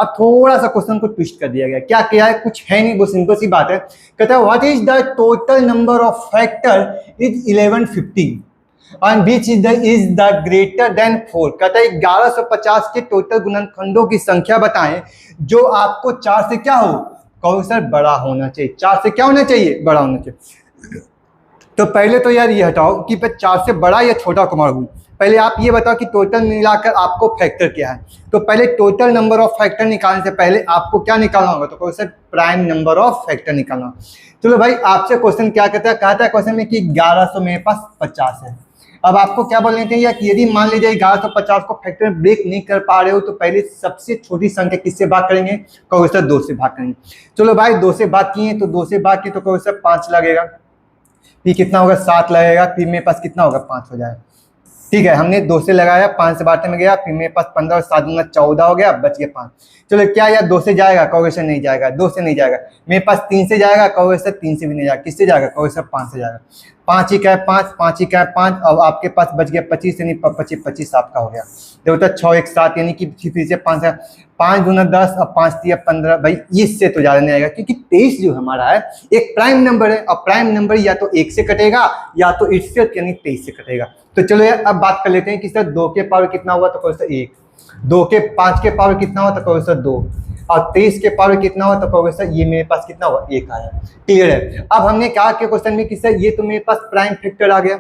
अब थोड़ा सा क्वेश्चन को ट्विस्ट कर दिया गया। क्या किया है, कुछ है नहीं, वो सिंपल सी बात है। कहता है what is the total number of factor is 1150 and which is the greater than 4। कहता है 1150 के टोटल गुणनखंडों की संख्या बताएं जो आपको 4 से क्या हो, कहो सर बड़ा होना चाहिए। 4 से क्या होना चाहिए, बड़ा होना चाहिए। तो पहले तो यार ये हटाओ कि 4 से बड़ा या छोटा कुमार हूँ, पहले आप ये बताओ कि टोटल मिलाकर आपको फैक्टर क्या है। तो पहले टोटल नंबर ऑफ फैक्टर निकालने से पहले आपको क्या निकालना होगा, तो कहो sir prime number of factor निकालना। चलो भाई आपसे क्वेश्चन क्या कहता है, कहता है क्वेश्चन में कि 1100 मेरे पास 50 है। अब आपको क्या बोलने चाहिए कि यदि मान लीजिए 1150 को फैक्टर में ब्रेक नहीं कर पा रहे हो, तो पहले सबसे छोटी संख्या किससे भाग करेंगे, कहो सर 2 से भाग करेंगे। चलो भाई 2 से भाग किए, तो 2 से भाग किए तो कहो सर 5 लगेगा, फिर कितना होगा 7 लगेगा, फिर मेरे पास कितना होगा 5 हो जाएगा। ठीक है, हमने 2 से लगाया, 5 से बांटने में गया, फिर मेरे पास 15 और 7 दूना 14 हो गया, बच गया 5। चलो क्या यार 2 से जाएगा, कहोगे सर नहीं जाएगा, 2 से नहीं जाएगा। मेरे पास 3 से जाएगा, कहोगे सर 3 से भी नहीं जाएगा। किससे जाएगा, कहोगे सर 5 से जाएगा। 5 ही क्या है 5, 5 ही क्या है 5, अब आपके पास बच गया 25, यानी 25 आपका हो गया। देखो 6 1 7, यानी कि फिर से 5 है, 5 दूना 10, अब 5 3 15। भाई इससे तो ज़्यादा नहीं आएगा, क्योंकि 23 जो हमारा है एक प्राइम नंबर है, और प्राइम नंबर या तो 1 से कटेगा या तो इससे यानी 23 से कटेगा। तो चलो यार अब बात कर लेते हैं कि सर 2 के पावर कितना हुआ, तो कहो सर 1, 2 के 5 के पावर कितना हुआ, तो कहो सर 2, और 23 के पावर कितना हुआ, तो कहोगे सर ये मेरे पास कितना हुआ 1 आया। क्लियर है। अब हमने कहा कि क्वेश्चन में कि सर ये तो मेरे पास प्राइम फैक्टर आ गया,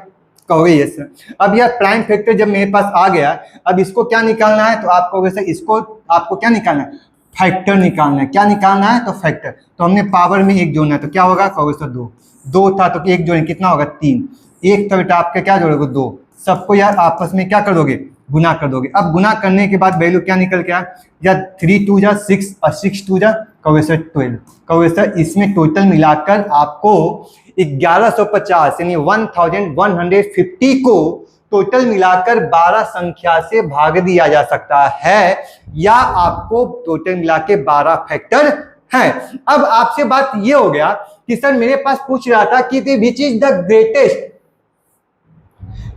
कहोगे यस सर। अब यार प्राइम फैक्टर जब मेरे पास आ गया, अब इसको क्या निकालना है, तो आप कहोगे सर इसको आपको क्या निकालना है, फैक्टर निकालना है। क्या निकालना है, तो फैक्टर। तो हमने पावर में 1 जोड़ना है, तो क्या होगा, कहोगे सर 2, 2 था तो 1 जोड़े कितना होगा 3, 1 था बेटा आपका क्या जोड़ोगे 2, सबको यार आपस में क्या कर दोगे, गुना कर दोगे। अब गुना करने के बाद वैल्यू क्या निकल के आया, या 3 2 जा 6 और 6 2 जा कहोगे सर 12। कहोगे सर इसमें टोटल मिलाकर आपको 1150 यानी 1150 को टोटल मिलाकर 12 संख्या से भाग दिया जा सकता है, या आपको टोटल मिला के 12 फैक्टर है। अब आपसे बात ये हो गया कि सर मेरे पास पूछ रहा था कि which is the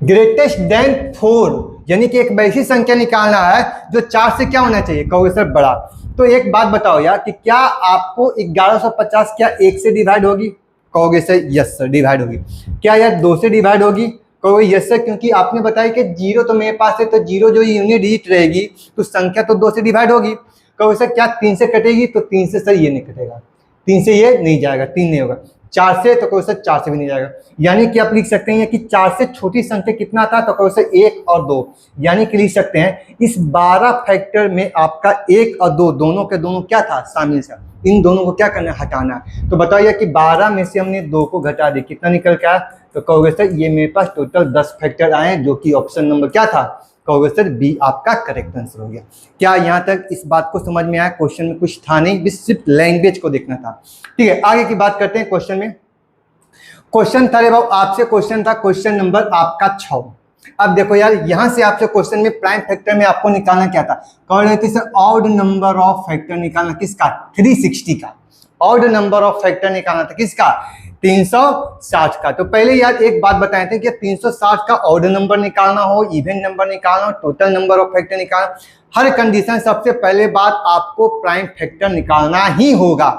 greatest than 4, यानी कि एक वैसी संख्या निकालना है जो 4 से क्या होना चाहिए, कहोगे सर बड़ा। तो एक बात बताओ यार कि क्या आपको 1150 क्या 1 से डिवाइड होगी, कहोगे सर यस सर डिवाइड होगी। क्या यार 2 से डिवाइड होगी, कहोगे यस सर, क्योंकि आपने बताया कि 0 तो मेरे पास है, तो 0 जो यूनिट डिजिट रहेगी तो संख्या तो 2 से डिवाइड होगी। कहोगे सर क्या 3 से कटेगी, तो 3 से सर ये नहीं कटेगा, 3 से ये नहीं जाएगा, 3 नहीं होगा। 4 से, तो कहोगे सर 4 से भी नहीं जाएगा। यानी कि आप लिख सकते हैं कि 4 से छोटी संख्या कितना था, तो कहोगे सर 1 और 2। यानी कि लिख सकते हैं इस 12 फैक्टर में आपका 1 और 2 दोनों के दोनों क्या था, शामिल था। इन दोनों को क्या करना है, हटाना है। तो बताइए कि 12 में से हमने 2 को घटा दी, कितना निकल के आया, तो कहोगे सर ये मेरे पास टोटल 10 फैक्टर आए, जो कि ऑप्शन नंबर क्या था, कहोगे सर बी आपका करेक्ट आंसर हो गया। क्या यहाँ तक इस बात को समझ में आया? क्वेश्चन में कुछ था नहीं, बस सिर्फ लैंग्वेज को देखना था। ठीक है, आगे की बात करते हैं। क्वेश्चन में क्वेश्चन था रे बाबू, आपसे क्वेश्चन था क्वेश्चन नंबर आपका 6। अब देखो यार, यहां से आपसे क्वेश्चन में प्राइम फैक्टर में आपको निकालना क्या था, कह रहे थे sir odd number of factor निकालना, किसका, 360 का। ऑड नंबर ऑफ फैक्टर निकालना था किसका, 360 का। तो पहले यार एक बात बताए थे कि 360 का ऑड नंबर निकालना हो, इवन नंबर निकालना हो, टोटल नंबर ऑफ फैक्टर निकालना, हर कंडीशन सबसे पहले बात आपको प्राइम फैक्टर निकालना ही होगा।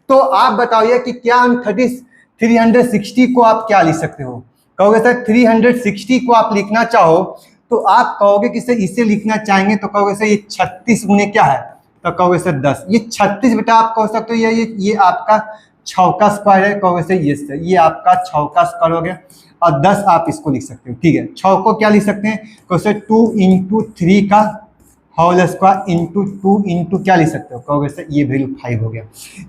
तो आप बताइए कि क्या हम 360 को आप क्या लिख सकते हो, कहोगे सर 360 को आप लिखना चाहो तो आप कहोगे कि सर इसे लिखना चाहेंगे, तो कहोगे सर ये 36 गुने क्या है, तो कहोगे सर 10। ये 36 बेटा आप कह सकते हो ये आपका 6 का स्क्वायर है, कहोगे सर ये सर ये आपका 6 का स्क्वायर हो गया। और 10 आप इसको लिख सकते हो। ठीक है, 6 को क्या लिख सकते हैं, कहोगे सर 2 इंटू 3 का होल स्क्वायर इंटू 2 इंटू क्या लिख सकते हो, कहोगे सर ये वैल्यू 5 हो गया।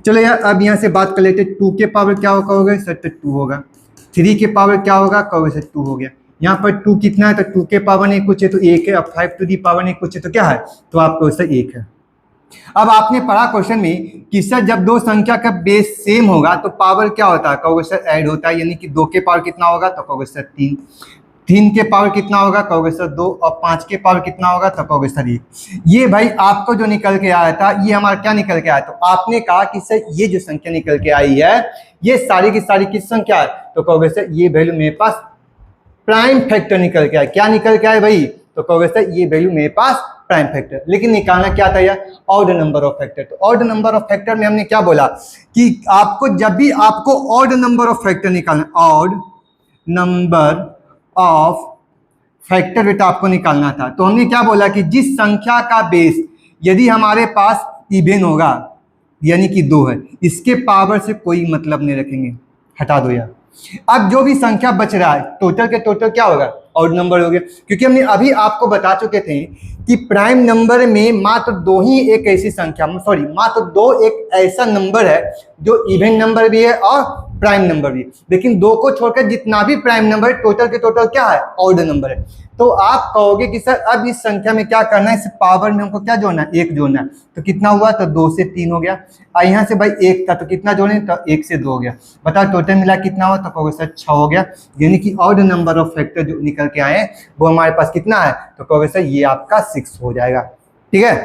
चलो यार अब यहाँ से बात कर लेते हैं, 2 के पावर क्या होगा, कहोगे सर तो 2 होगा। 3 के पावर क्या होगा, कहोगे सर 2 हो गया। यहाँ पर 2 कितना है, तो 2 के पावर नहीं कुछ है तो 1 है, अब 5 टू दी पावर नहीं कुछ है तो क्या है, तो आप कहोगे सर 1 है। अब आपने पढ़ा क्वेश्चन में कि सर जब दो संख्या का बेस सेम होगा तो पावर क्या होता है, कहोगे सर ऐड होता है। यानी कि 2 के पावर कितना होगा, तो कहोगे सर 3। 3 के पावर कितना होगा, कहोगे सर 2। और 5 के पावर कितना होगा, तो कहोगे सर 1। ये भाई आपको जो निकल के आया था, ये हमारा क्या निकल के आया, तो आपने कहा कि सर ये जो संख्या निकल के आई है ये सारी की सारी किस संख्या है, तो कहोगे सर ये वैल्यू मेरे पास प्राइम फैक्टर निकल के आए। क्या निकल के आए भाई, तो कहोगे सर ये वैल्यू मेरे पास प्राइम फैक्टर। लेकिन निकालना क्या था यार, ऑड नंबर ऑफ फैक्टर। तो ऑड नंबर ऑफ फैक्टर में हमने क्या बोला कि आपको जब भी आपको ऑड नंबर ऑफ फैक्टर निकालना, ऑड नंबर ऑफ फैक्टर बेटा आपको निकालना था, तो हमने क्या बोला कि जिस संख्या का बेस यदि हमारे पास इवन होगा यानी कि 2 है, इसके पावर से कोई मतलब नहीं रखेंगे, हटा दो यार। अब जो भी संख्या बच रहा है टोटल के टोटल क्या होगा, ऑड नंबर हो गया। क्योंकि हमने अभी आपको बता चुके थे कि प्राइम नंबर में मात्र 2 ही एक ऐसी संख्या, मात्र 2 एक ऐसा नंबर है जो इवन नंबर भी है और प्राइम नंबर भी। लेकिन 2 को छोड़कर जितना भी प्राइम नंबर है टोटल के टोटल क्या है, ऑड नंबर है। तो आप कहोगे कि सर अब इस संख्या में क्या करना है, इस पावर में हमको क्या जोड़ना है, 1 जोड़ना है। तो कितना हुआ, तो 2 से 3 हो गया। और यहाँ से भाई 1 था तो कितना जोड़े, तो 1 से 2 हो गया। बताओ टोटल मिला कितना हुआ, तो कहोगे सर 6 हो गया। यानी कि ऑड नंबर ऑफ फैक्टर जो निकल के आए वो हमारे पास कितना है, तो कहोगे सर ये आपका 6 हो जाएगा। ठीक है,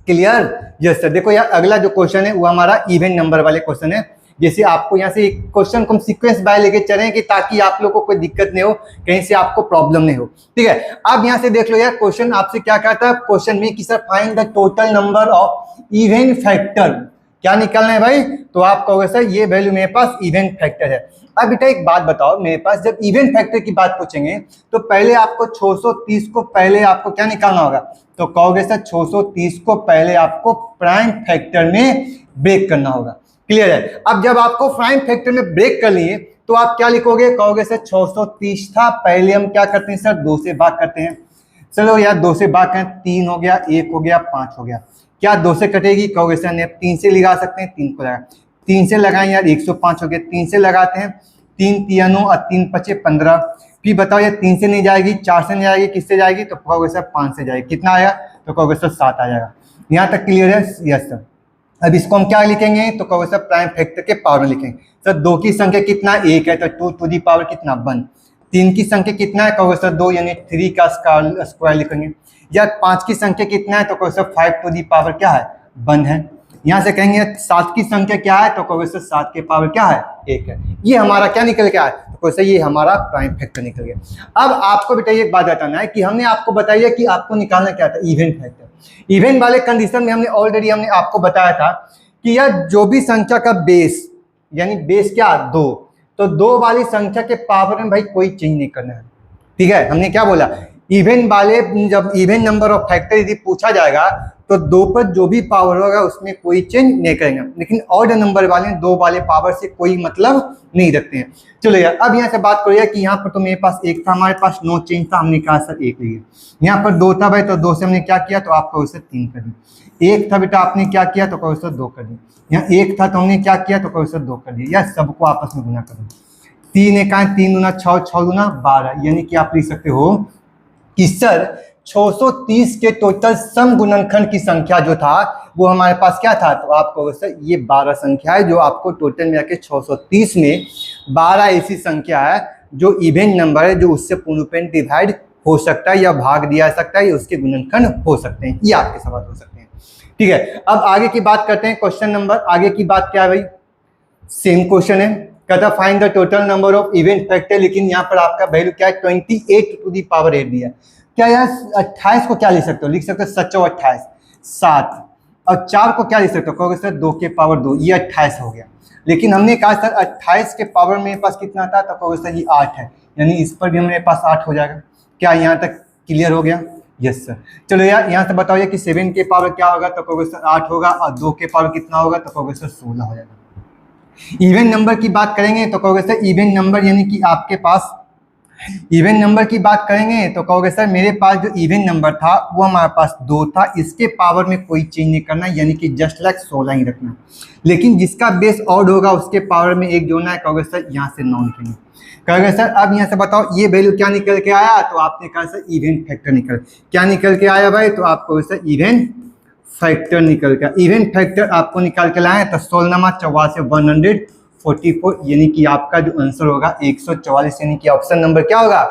क्लियर? Yes sir. देखो यार अगला जो क्वेश्चन है वो हमारा इवन नंबर वाले क्वेश्चन है। जैसे आपको यहाँ से एक क्वेश्चन को हम सीक्वेंस बाय लेके चलें कि ताकि आप लोगों को कोई दिक्कत नहीं हो, कहीं से आपको प्रॉब्लम नहीं हो। ठीक है, अब यहाँ से देख लो यार क्वेश्चन आपसे क्या कहता है क्वेश्चन में कि sir find the total number of even factor. क्या निकालना है भाई, तो आप कहोगे सर ये वैल्यू मेरे पास इवन फैक्टर है। अब बेटा एक बात बताओ, मेरे पास जब इवन फैक्टर की बात पूछेंगे तो पहले आपको 630 को पहले आपको क्या निकालना होगा, तो कहोगे सर 630 को पहले आपको प्राइम फैक्टर में ब्रेक करना होगा। क्लियर है? अब जब आपको प्राइम फैक्टर में ब्रेक कर लिए तो आप क्या लिखोगे, कहोगे सर 630 था, पहले हम क्या करते हैं सर 2 से भाग करते हैं। चलो यार 2 से भाग करें, 3 हो गया, 1 हो गया, 5 हो गया। क्या 2 से कटेगी, कहोगे सर नहीं, 3 से लगा सकते हैं, 3 को लगा, 3 से लगाएं यार 105 हो गया। 3 से लगाते हैं, 3 3 9 और 3 5 15। फिर बताओ यार 3 से नहीं जाएगी, 4 से नहीं जाएगी, किससे जाएगी, तो कहोगे सर 5 से जाएगी। कितना आया, तो कहोगे सर 7 आ जाएगा। यहाँ तक क्लियर है? Yes sir. अब इसको हम क्या लिखेंगे, तो कहोगे सर प्राइम फैक्टर के पावर में लिखेंगे। सर 2 की संख्या कितना, 1 है, तो 2 टू दी पावर कितना 1। 3 की संख्या कितना है, कहोगे सर 2 यानी 3 का स्क्वायर लिखेंगे। या 5 की संख्या कितना है, तो कहोगे सर 5 टू दी पावर क्या है 1 है। यहाँ से कहेंगे 7 की संख्या क्या है, तो कहोगे सर 7 के पावर क्या है 1 है। ये हमारा क्या निकल के आया, तो कौन सा ये हमारा प्राइम फैक्टर निकल गया। अब आपको बेटा एक बात बताना है कि हमने आपको बताया कि आपको निकालना क्या था, इवेंट फैक्टर। इवेंट वाले कंडीशन में हमने ऑलरेडी आपको बताया था कि यह जो भी संख्या का बेस, यानी बेस क्या 2, तो 2 वाली संख्या के पावर में भाई कोई चेंज नहीं करना है। ठीक है, हमने क्या बोला, इवेंट वाले जब इवेंट नंबर ऑफ फैक्टर यदि पूछा जाएगा तो 2 पर जो भी पावर होगा उसमें कोई चेंज नहीं करेंगे, लेकिन ऑड नंबर वाले 2 वाले पावर से कोई मतलब नहीं रखते हैं। चलो यार, अब यहाँ से बात करो यार कि यहाँ पर तो मेरे पास 1 था, हमारे पास नो चेंज था, हमने कहा सर 1 लिए। यहाँ पर 2 था भाई, तो 2 से हमने क्या किया, तो आपको उसे 3 कर दिया। 1 था बेटा, आपने क्या किया, तो कहो उसे 2 कर दिया। यहाँ 1 था तो हमने क्या किया, तो कहो उसे 2 कर दिया। यार सबको आपस में गुना करो, 3 1 3 दूना 6, 6 दूना 12, यानी कि आप लिख सकते हो कि सर 630 के टोटल सम गुणनखंड की संख्या जो था वो हमारे पास क्या था, तो आपको सर ये 12 संख्या है जो आपको टोटल मिला के 630 में 12 ऐसी संख्या है जो इवेंट नंबर है, जो उससे पूर्णरूपेण डिवाइड हो सकता है या भाग दिया जा सकता है या उसके गुणनखंड हो सकते हैं। ये आपके सवाल हो सकते हैं। ठीक है, अब आगे की बात करते हैं। क्वेश्चन नंबर आगे की बात क्या है भाई, सेम क्वेश्चन है, कहता find the total number of event factor, लेकिन यहाँ पर आपका वैल्यू क्या है, 28 टू दी पावर 8 दिया। क्या यार 28 को क्या लिख सकते हो, लिख सकते हो 7 और 28 7, और 4 को क्या लिख सकते हो, कहोगे सर 2 के पावर 2, ये 28 हो गया। लेकिन हमने कहा सर 28 के पावर मेरे पास कितना था, तो कहोगे सर ये 8 है, यानी इस पर भी हमारे पास 8 हो जाएगा। क्या यहाँ तक क्लियर हो गया? Yes sir. चलो यार यहाँ से बताओ कि 7 के पावर क्या होगा, तो कहोगे सर 8 होगा, और 2 के पावर कितना होगा, तो कहोगे सर 16 हो जाएगा। इवेंट नंबर की बात करेंगे तो कहोगे सर इवेंट नंबर, यानी कि आपके पास इवेंट नंबर की बात करेंगे तो कहोगे सर मेरे पास जो इवेंट नंबर था वो हमारे पास 2 था, इसके पावर में कोई चेंज नहीं करना, यानी कि जस्ट लाइक 16 ही रखना। लेकिन जिसका बेस ऑड होगा उसके पावर में 1 जोड़ना है, कहोगे सर यहाँ से 9 निकलेंगे। कहोगे सर अब यहाँ से बताओ ये वैल्यू क्या निकल के आया, तो आपने कहा सर इवेंट फैक्टर निकल, क्या निकल के आया भाई, तो आपको सर इवेंट फैक्टर निकल गया। इवेंट फैक्टर आपको निकाल के लाए तो 16 84 144, यानी कि आपका जो आंसर होगा 144, यानी कि ऑप्शन नंबर क्या होगा,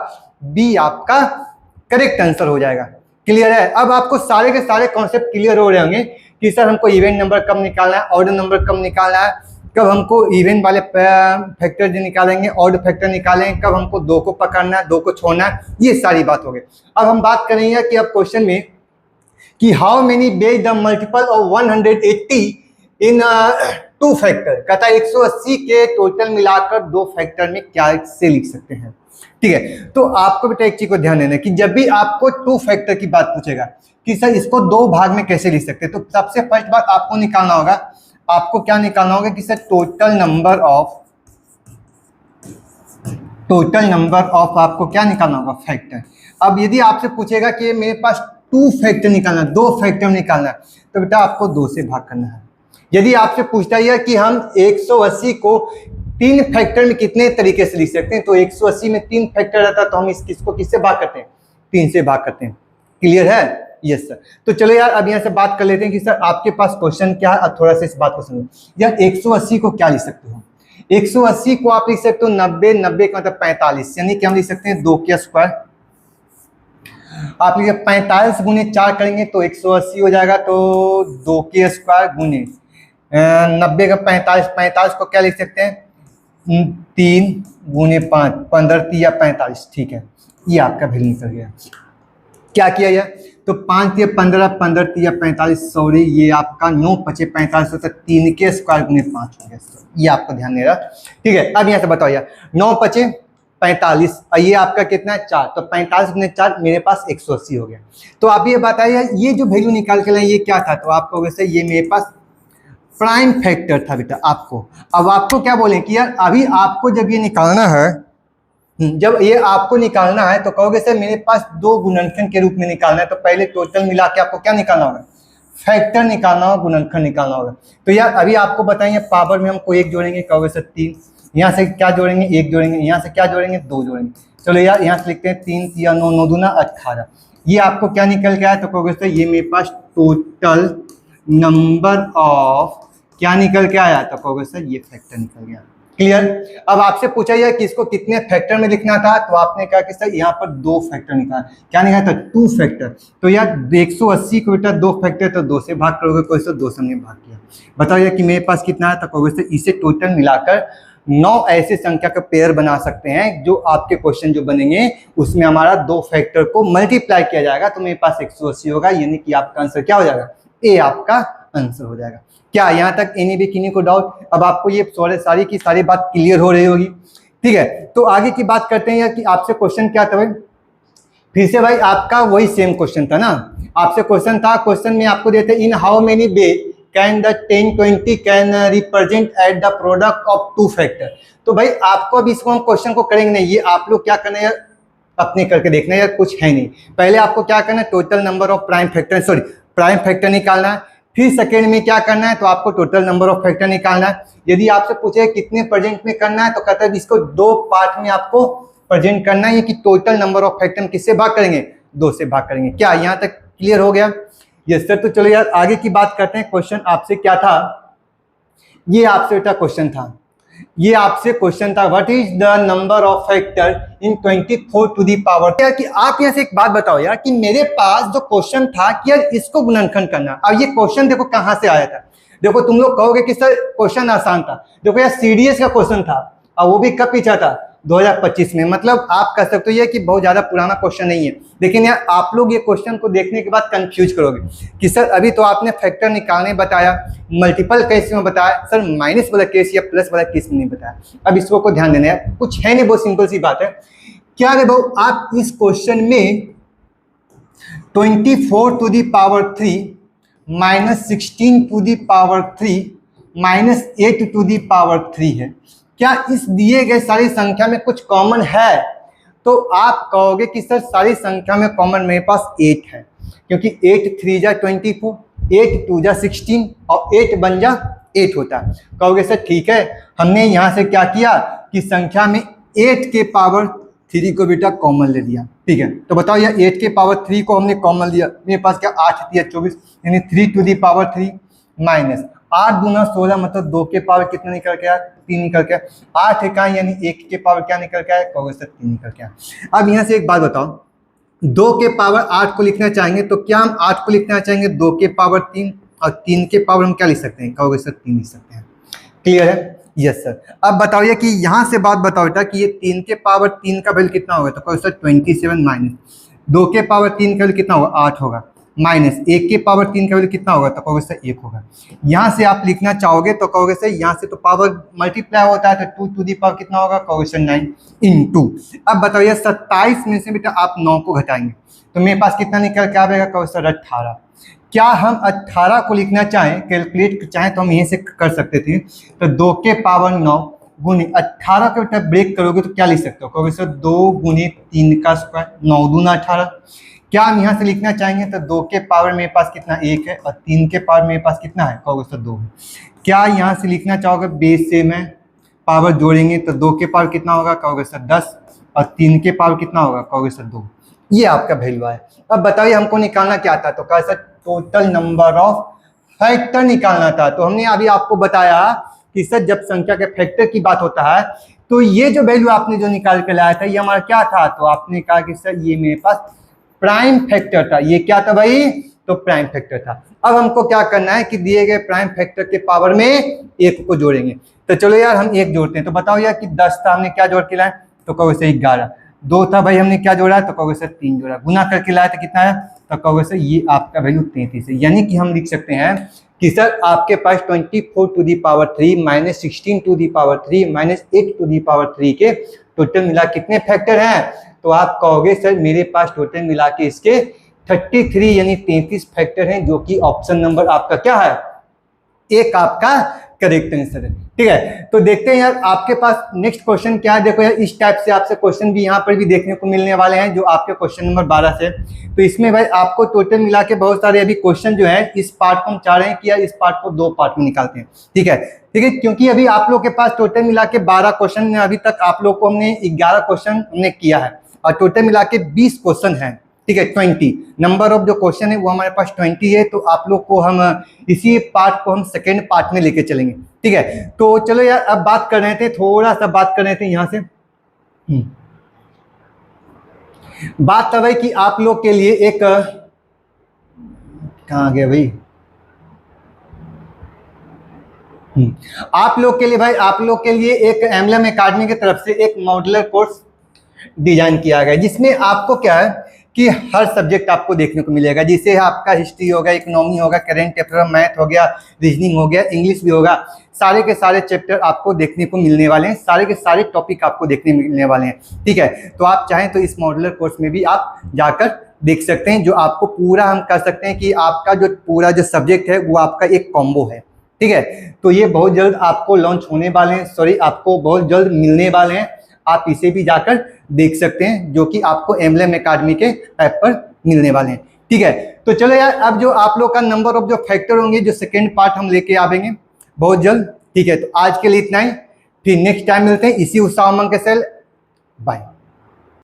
बी आपका करेक्ट आंसर हो जाएगा। क्लियर है? अब आपको सारे के सारे कॉन्सेप्ट क्लियर हो रहे होंगे कि सर हमको इवेंट नंबर कब निकालना है, ऑर्डर नंबर कब निकालना है, कब हमको इवेंट वाले फैक्टर जो निकालेंगे, ऑड फैक्टर निकालेंगे, कब हमको 2 को पकड़ना है, 2 को छोड़ना है, ये सारी बात हो गई। अब हम बात करेंगे कि अब क्वेश्चन में कि how many base the multiple of 180 in 2 factor, कहता है 180 के टोटल मिलाकर 2 फैक्टर में क्या से लिख सकते हैं। ठीक है, तो आपको बेटा एक चीज को ध्यान देना है कि जब भी आपको 2 फैक्टर की बात पूछेगा कि सर इसको 2 भाग में कैसे लिख सकते हैं, तो सबसे फर्स्ट बात आपको निकालना होगा, आपको क्या निकालना होगा कि सर टोटल नंबर ऑफ आपको क्या निकालना होगा, फैक्टर। अब यदि आपसे पूछेगा कि मेरे पास 2 फैक्टर निकालना, 2 फैक्टर निकालना है, तो बेटा आपको 2 से भाग करना है। यदि आपसे पूछता है कि हम 180 को 3 फैक्टर में कितने तरीके से लिख सकते हैं, तो 180 में 3 फैक्टर रहता है, तो हम इसको किससे भाग करते हैं, 3 से भाग करते हैं। क्लियर है? Yes sir. तो चलो यार अब यहाँ से बात कर लेते हैं कि सर आपके पास क्वेश्चन क्या है, अब थोड़ा सा इस बात को समझो यार। 180 को क्या लिख सकते हो, 180 को आप लिख सकते हो 90, 90 का मतलब 45, यानी कि हम लिख सकते हैं 2 के स्क्वायर। आप लिखिए 45 गुने 4 करेंगे तो 180 हो जाएगा, तो 2 के स्क्वायर गुने 90 का 45, 45 को क्या लिख सकते हैं 3 गुने 5, 15 या 45। ठीक है, ये आपका वैल्यू निकल गया। क्या किया यार, तो 5 या 15, 15 या 45, सॉरी ये आपका 9 5 45 होता है, 3 के स्क्वायर गुने 5 हो गया। ये आपको ध्यान दे रहा। ठीक है, अब यहाँ से बताओ यार 9 5 45, ये आपका कितना है 4, तो 45 गुने 4 मेरे पास 180 हो गया। तो आप ये बताइए ये जो वैल्यू निकाल के लाए ये क्या था, तो आपको वैसे ये मेरे पास प्राइम फैक्टर था बेटा आपको। अब आपको क्या बोले कि यार अभी आपको जब ये निकालना है, जब ये आपको निकालना है तो कहोगे सर मेरे पास 2 गुणनखंड के रूप में निकालना है, तो पहले टोटल मिला के आपको क्या निकालना होगा, फैक्टर निकालना होगा, गुणनखंड निकालना होगा। तो यार अभी आपको बताइए पावर में हमको 1 जोड़ेंगे, कहोगे सर 3, यहाँ से क्या जोड़ेंगे 1 जोड़ेंगे, यहाँ से क्या जोड़ेंगे 2 जोड़ेंगे। चलो यार यहाँ से लिखते हैं 3 या 9 9 दूना 18, ये आपको क्या निकल के आया, तो कहोगे सर ये मेरे पास टोटल नंबर ऑफ क्या निकल के आया, तो कहोगे सर ये फैक्टर निकल गया। क्लियर? अब आपसे पूछा गया कि इसको कितने फैक्टर में लिखना था, तो आपने कहा कि सर यहाँ पर 2 फैक्टर निकाला। क्या निकाला था, 2 फैक्टर। तो यार 180 को बेटा 2 फैक्टर, तो 2 से भाग करोगे, कोई से 2 से हमने भाग किया। बताओ यार कि मेरे पास कितना है, तो कहोगे सर इसे टोटल मिलाकर 9 ऐसे संख्या का पेयर बना सकते हैं जो आपके क्वेश्चन जो बनेंगे उसमें हमारा 2 फैक्टर को मल्टीप्लाई किया जाएगा, तो मेरे पास 180 होगा, यानी कि आपका आंसर क्या हो जाएगा, ए आपका आंसर हो जाएगा। क्या यहाँ तक एनी भी किन्हीं को डाउट? अब आपको ये सारी की सारी बात क्लियर हो रही होगी, ठीक है। तो आगे की बात करते हैं कि आपसे क्वेश्चन क्या था भाई, फिर से भाई आपका वही सेम क्वेश्चन था ना। आपसे क्वेश्चन था, क्वेश्चन में आपको देते in how many way can the 10 20 can represent at the product of 2 factor. तो भाई आपको अब इसको हम क्वेश्चन को करेंगे नहीं, ये आप लोग क्या करना है अपने करके देखना है, यार कुछ है नहीं। पहले आपको क्या करना है, total number of prime factor, sorry prime factor निकालना है। फिर सेकेंड में क्या करना है, तो आपको टोटल नंबर ऑफ फैक्टर निकालना है। यदि आपसे पूछे कितने प्रेजेंट में करना है, तो कहता है इसको 2 पार्ट में आपको प्रेजेंट करना है कि टोटल नंबर ऑफ फैक्टर किससे भाग करेंगे, 2 से भाग करेंगे। क्या यहाँ तक क्लियर हो गया? Yes sir. तो चलो यार आगे की बात करते हैं। क्वेश्चन आपसे क्या था, ये आपसे बेटा क्वेश्चन था, ये आपसे क्वेश्चन था what is the number of factor in 24 to the power. यार कि आप यहाँ से एक बात बताओ यार कि मेरे पास जो क्वेश्चन था कि यार इसको गुणनखंड करना। अब ये क्वेश्चन देखो कहाँ से आया था, देखो तुम लोग कहोगे कि सर क्वेश्चन आसान था, देखो यार सीडीएस का क्वेश्चन था और वो भी कब पूछा था, 2025 में। मतलब आप कह सकते हो ये कि बहुत ज्यादा पुराना क्वेश्चन नहीं है, लेकिन यार आप लोग ये क्वेश्चन को देखने के बाद कंफ्यूज करोगे कि सर अभी तो आपने फैक्टर निकालने बताया, मल्टीपल केस में बताया, सर माइनस वाला केस या प्लस वाला केस में नहीं बताया। अब इसको को ध्यान देना है, कुछ है नहीं, बहुत सिंपल सी बात है। क्या है भाऊ, आप इस क्वेश्चन में 24 to the power 3 minus 16 to the power 3 minus 8 to the power 3 है। क्या इस दिए गए सारी संख्या में कुछ कॉमन है? तो आप कहोगे कि सर सारी संख्या में कॉमन मेरे पास 8 है, क्योंकि 8 3 जा 24, 8 2 जा 16 और 8 बन जा 8 होता है। कहोगे सर ठीक है, हमने यहाँ से क्या किया कि संख्या में 8 के पावर 3 को बेटा कॉमन ले लिया, ठीक है। तो बताओ यार 8 के पावर 3 को हमने कॉमन लिया, मेरे पास क्या 8 दिया 24, यानी 3 टू दी पावर 3 माइनस 8 दूना 16, मतलब 2 के पावर कितना निकल के आया, 3 निकल के आया। 8 है यानी 1 के पावर क्या निकल के आया, कहोगे सर 3 निकल के आया। अब यहाँ से एक बात बताओ, 2 के पावर 8 को लिखना चाहेंगे तो क्या हम 8 को लिखना चाहेंगे 2 के पावर 3 और 3 के पावर हम क्या लिख सकते हैं, कहोगे सर 3 लिख सकते हैं। क्लियर है? Yes sir. अब बताइए कि यहाँ से बात बताओ बेटा कि ये 3 के पावर 3 का वैल्यू कितना होगा, तो कहोगे सर 27 माइनस 2 के पावर 3 का वैल्यू कितना होगा, 8 होगा, माइनस 1 के पावर 3 का वैल्यू कितना होगा, तो कहोगे सर 1 होगा। यहाँ से आप लिखना चाहोगे तो कहोगे सर यहाँ से तो पावर मल्टीप्लाई होता है तो 2 टू दी पावर कितना होगा, कहोगे सर 9 इंटू। अब बताइए 27 में से बेटा आप 9 को घटाएंगे तो मेरे पास कितना निकल के आएगा, कहोगे सर 18। क्या हम 18 को लिखना चाहें, कैलकुलेट चाहें तो हम यहीं से कर सकते थे, तो 2 के पावर 9 गुने 18 का बेटा ब्रेक करोगे तो क्या लिख सकते हो, कहोगे सर 2 गुने 3 का स्क्वायर, 9 दूना 18। क्या हम यहाँ से लिखना चाहेंगे तो 2 के पावर मेरे पास कितना 1 है और 3 के पावर मेरे पास कितना है, कहोगे सर 2 है। क्या यहाँ से लिखना चाहोगे बेस से मैं पावर जोड़ेंगे तो 2 के पावर कितना होगा, कहोगे सर 10 और 3 के पावर कितना होगा, कहोगे सर 2। ये आपका वैल्यू है। अब बताइए हमको निकालना क्या था, तो कहा sir total number of factor निकालना था। तो हमने अभी आपको बताया कि सर जब संख्या के फैक्टर की बात होता है तो ये जो वैल्यू आपने जो निकाल के लाया था ये हमारा क्या था, तो आपने कहा कि सर ये मेरे पास प्राइम फैक्टर था। ये क्या था भाई, तो प्राइम फैक्टर था। अब हमको क्या करना है कि दिए गए प्राइम फैक्टर के पावर में 1 को जोड़ेंगे। तो चलो यार हम 1 जोड़ते हैं। तो बताओ यार कि 10 था, हमने क्या जोड़ के लाया, तो कहोगे सर 11। 2 था भाई, हमने क्या जोड़ा, तो कहोगे सर 3 जोड़ा। गुना करके लाया तो कितना है, तो कहोगे सर ये आपका वैल्यू 33 है। यानी कि हम लिख सकते हैं कि सर आपके पास 24 to the power 3 minus 16 to the power 3 minus 8 to the power 3 के टोटल मिला कितने फैक्टर हैं, तो आप कहोगे सर मेरे पास टोटल मिला के इसके 33 यानी 33 फैक्टर हैं, जो कि ऑप्शन नंबर आपका क्या है, एक आपका करेक्ट आंसर है। ठीक है, तो देखते हैं यार आपके पास नेक्स्ट क्वेश्चन क्या है। देखो यार इस टाइप से आपसे क्वेश्चन भी यहाँ पर भी देखने को मिलने वाले हैं, जो आपके क्वेश्चन नंबर 12 से। तो इसमें भाई आपको टोटल मिला के बहुत सारे अभी क्वेश्चन जो है इस पार्ट को हम चाह रहे हैं कि यार इस पार्ट को 2 पार्ट में निकालते हैं। ठीक है, क्योंकि अभी आप लोग के पास टोटल मिला के 12 क्वेश्चन, अभी तक आप लोग को हमने 11 क्वेश्चन हमने किया है और टोटल मिला के 20 क्वेश्चन है। ठीक है, 20 नंबर ऑफ जो क्वेश्चन है वो हमारे पास 20 है। तो आप लोग को हम इसी पार्ट को हम सेकेंड पार्ट में लेके चलेंगे। ठीक है, तो चलो यार अब बात कर रहे थे, थोड़ा सा बात कर रहे थे यहाँ से। बात तब है कि आप लोग के लिए एक कहाँ गया भाई, आप लोग के लिए भाई, आप लोग के लिए एक एम्बलम एकेडमी की तरफ से एक मॉड्यूलर कोर्स डिजाइन किया गया है, जिसमें आपको क्या है कि हर सब्जेक्ट आपको देखने को मिलेगा। जैसे आपका हिस्ट्री होगा, इकोनॉमी होगा, करंट अफेयर, मैथ हो गया, रीजनिंग हो गया, इंग्लिश भी होगा, सारे के सारे चैप्टर आपको देखने को मिलने वाले हैं, सारे के सारे टॉपिक आपको देखने मिलने वाले हैं। ठीक है, तो आप चाहें तो इस मॉड्यूलर कोर्स में भी आप जाकर देख सकते हैं, जो आपको पूरा हम कह सकते हैं कि आपका जो पूरा जो सब्जेक्ट है वो आपका एक कॉम्बो है। ठीक है, तो ये बहुत जल्द आपको लॉन्च होने वाले हैं, सॉरी आपको बहुत जल्द मिलने वाले हैं। आप इसे भी जाकर देख सकते हैं, जो कि आपको एम्बलम एकेडमी के ऐप पर मिलने वाले हैं। ठीक है, तो चलो यार, अब जो आप लोग का नंबर ऑफ जो फैक्टर होंगे, जो सेकेंड पार्ट हम लेके आवेंगे बहुत जल्द। ठीक है, तो आज के लिए इतना ही, फिर नेक्स्ट टाइम मिलते हैं इसी उत्साह उमंग के साथ। बाय।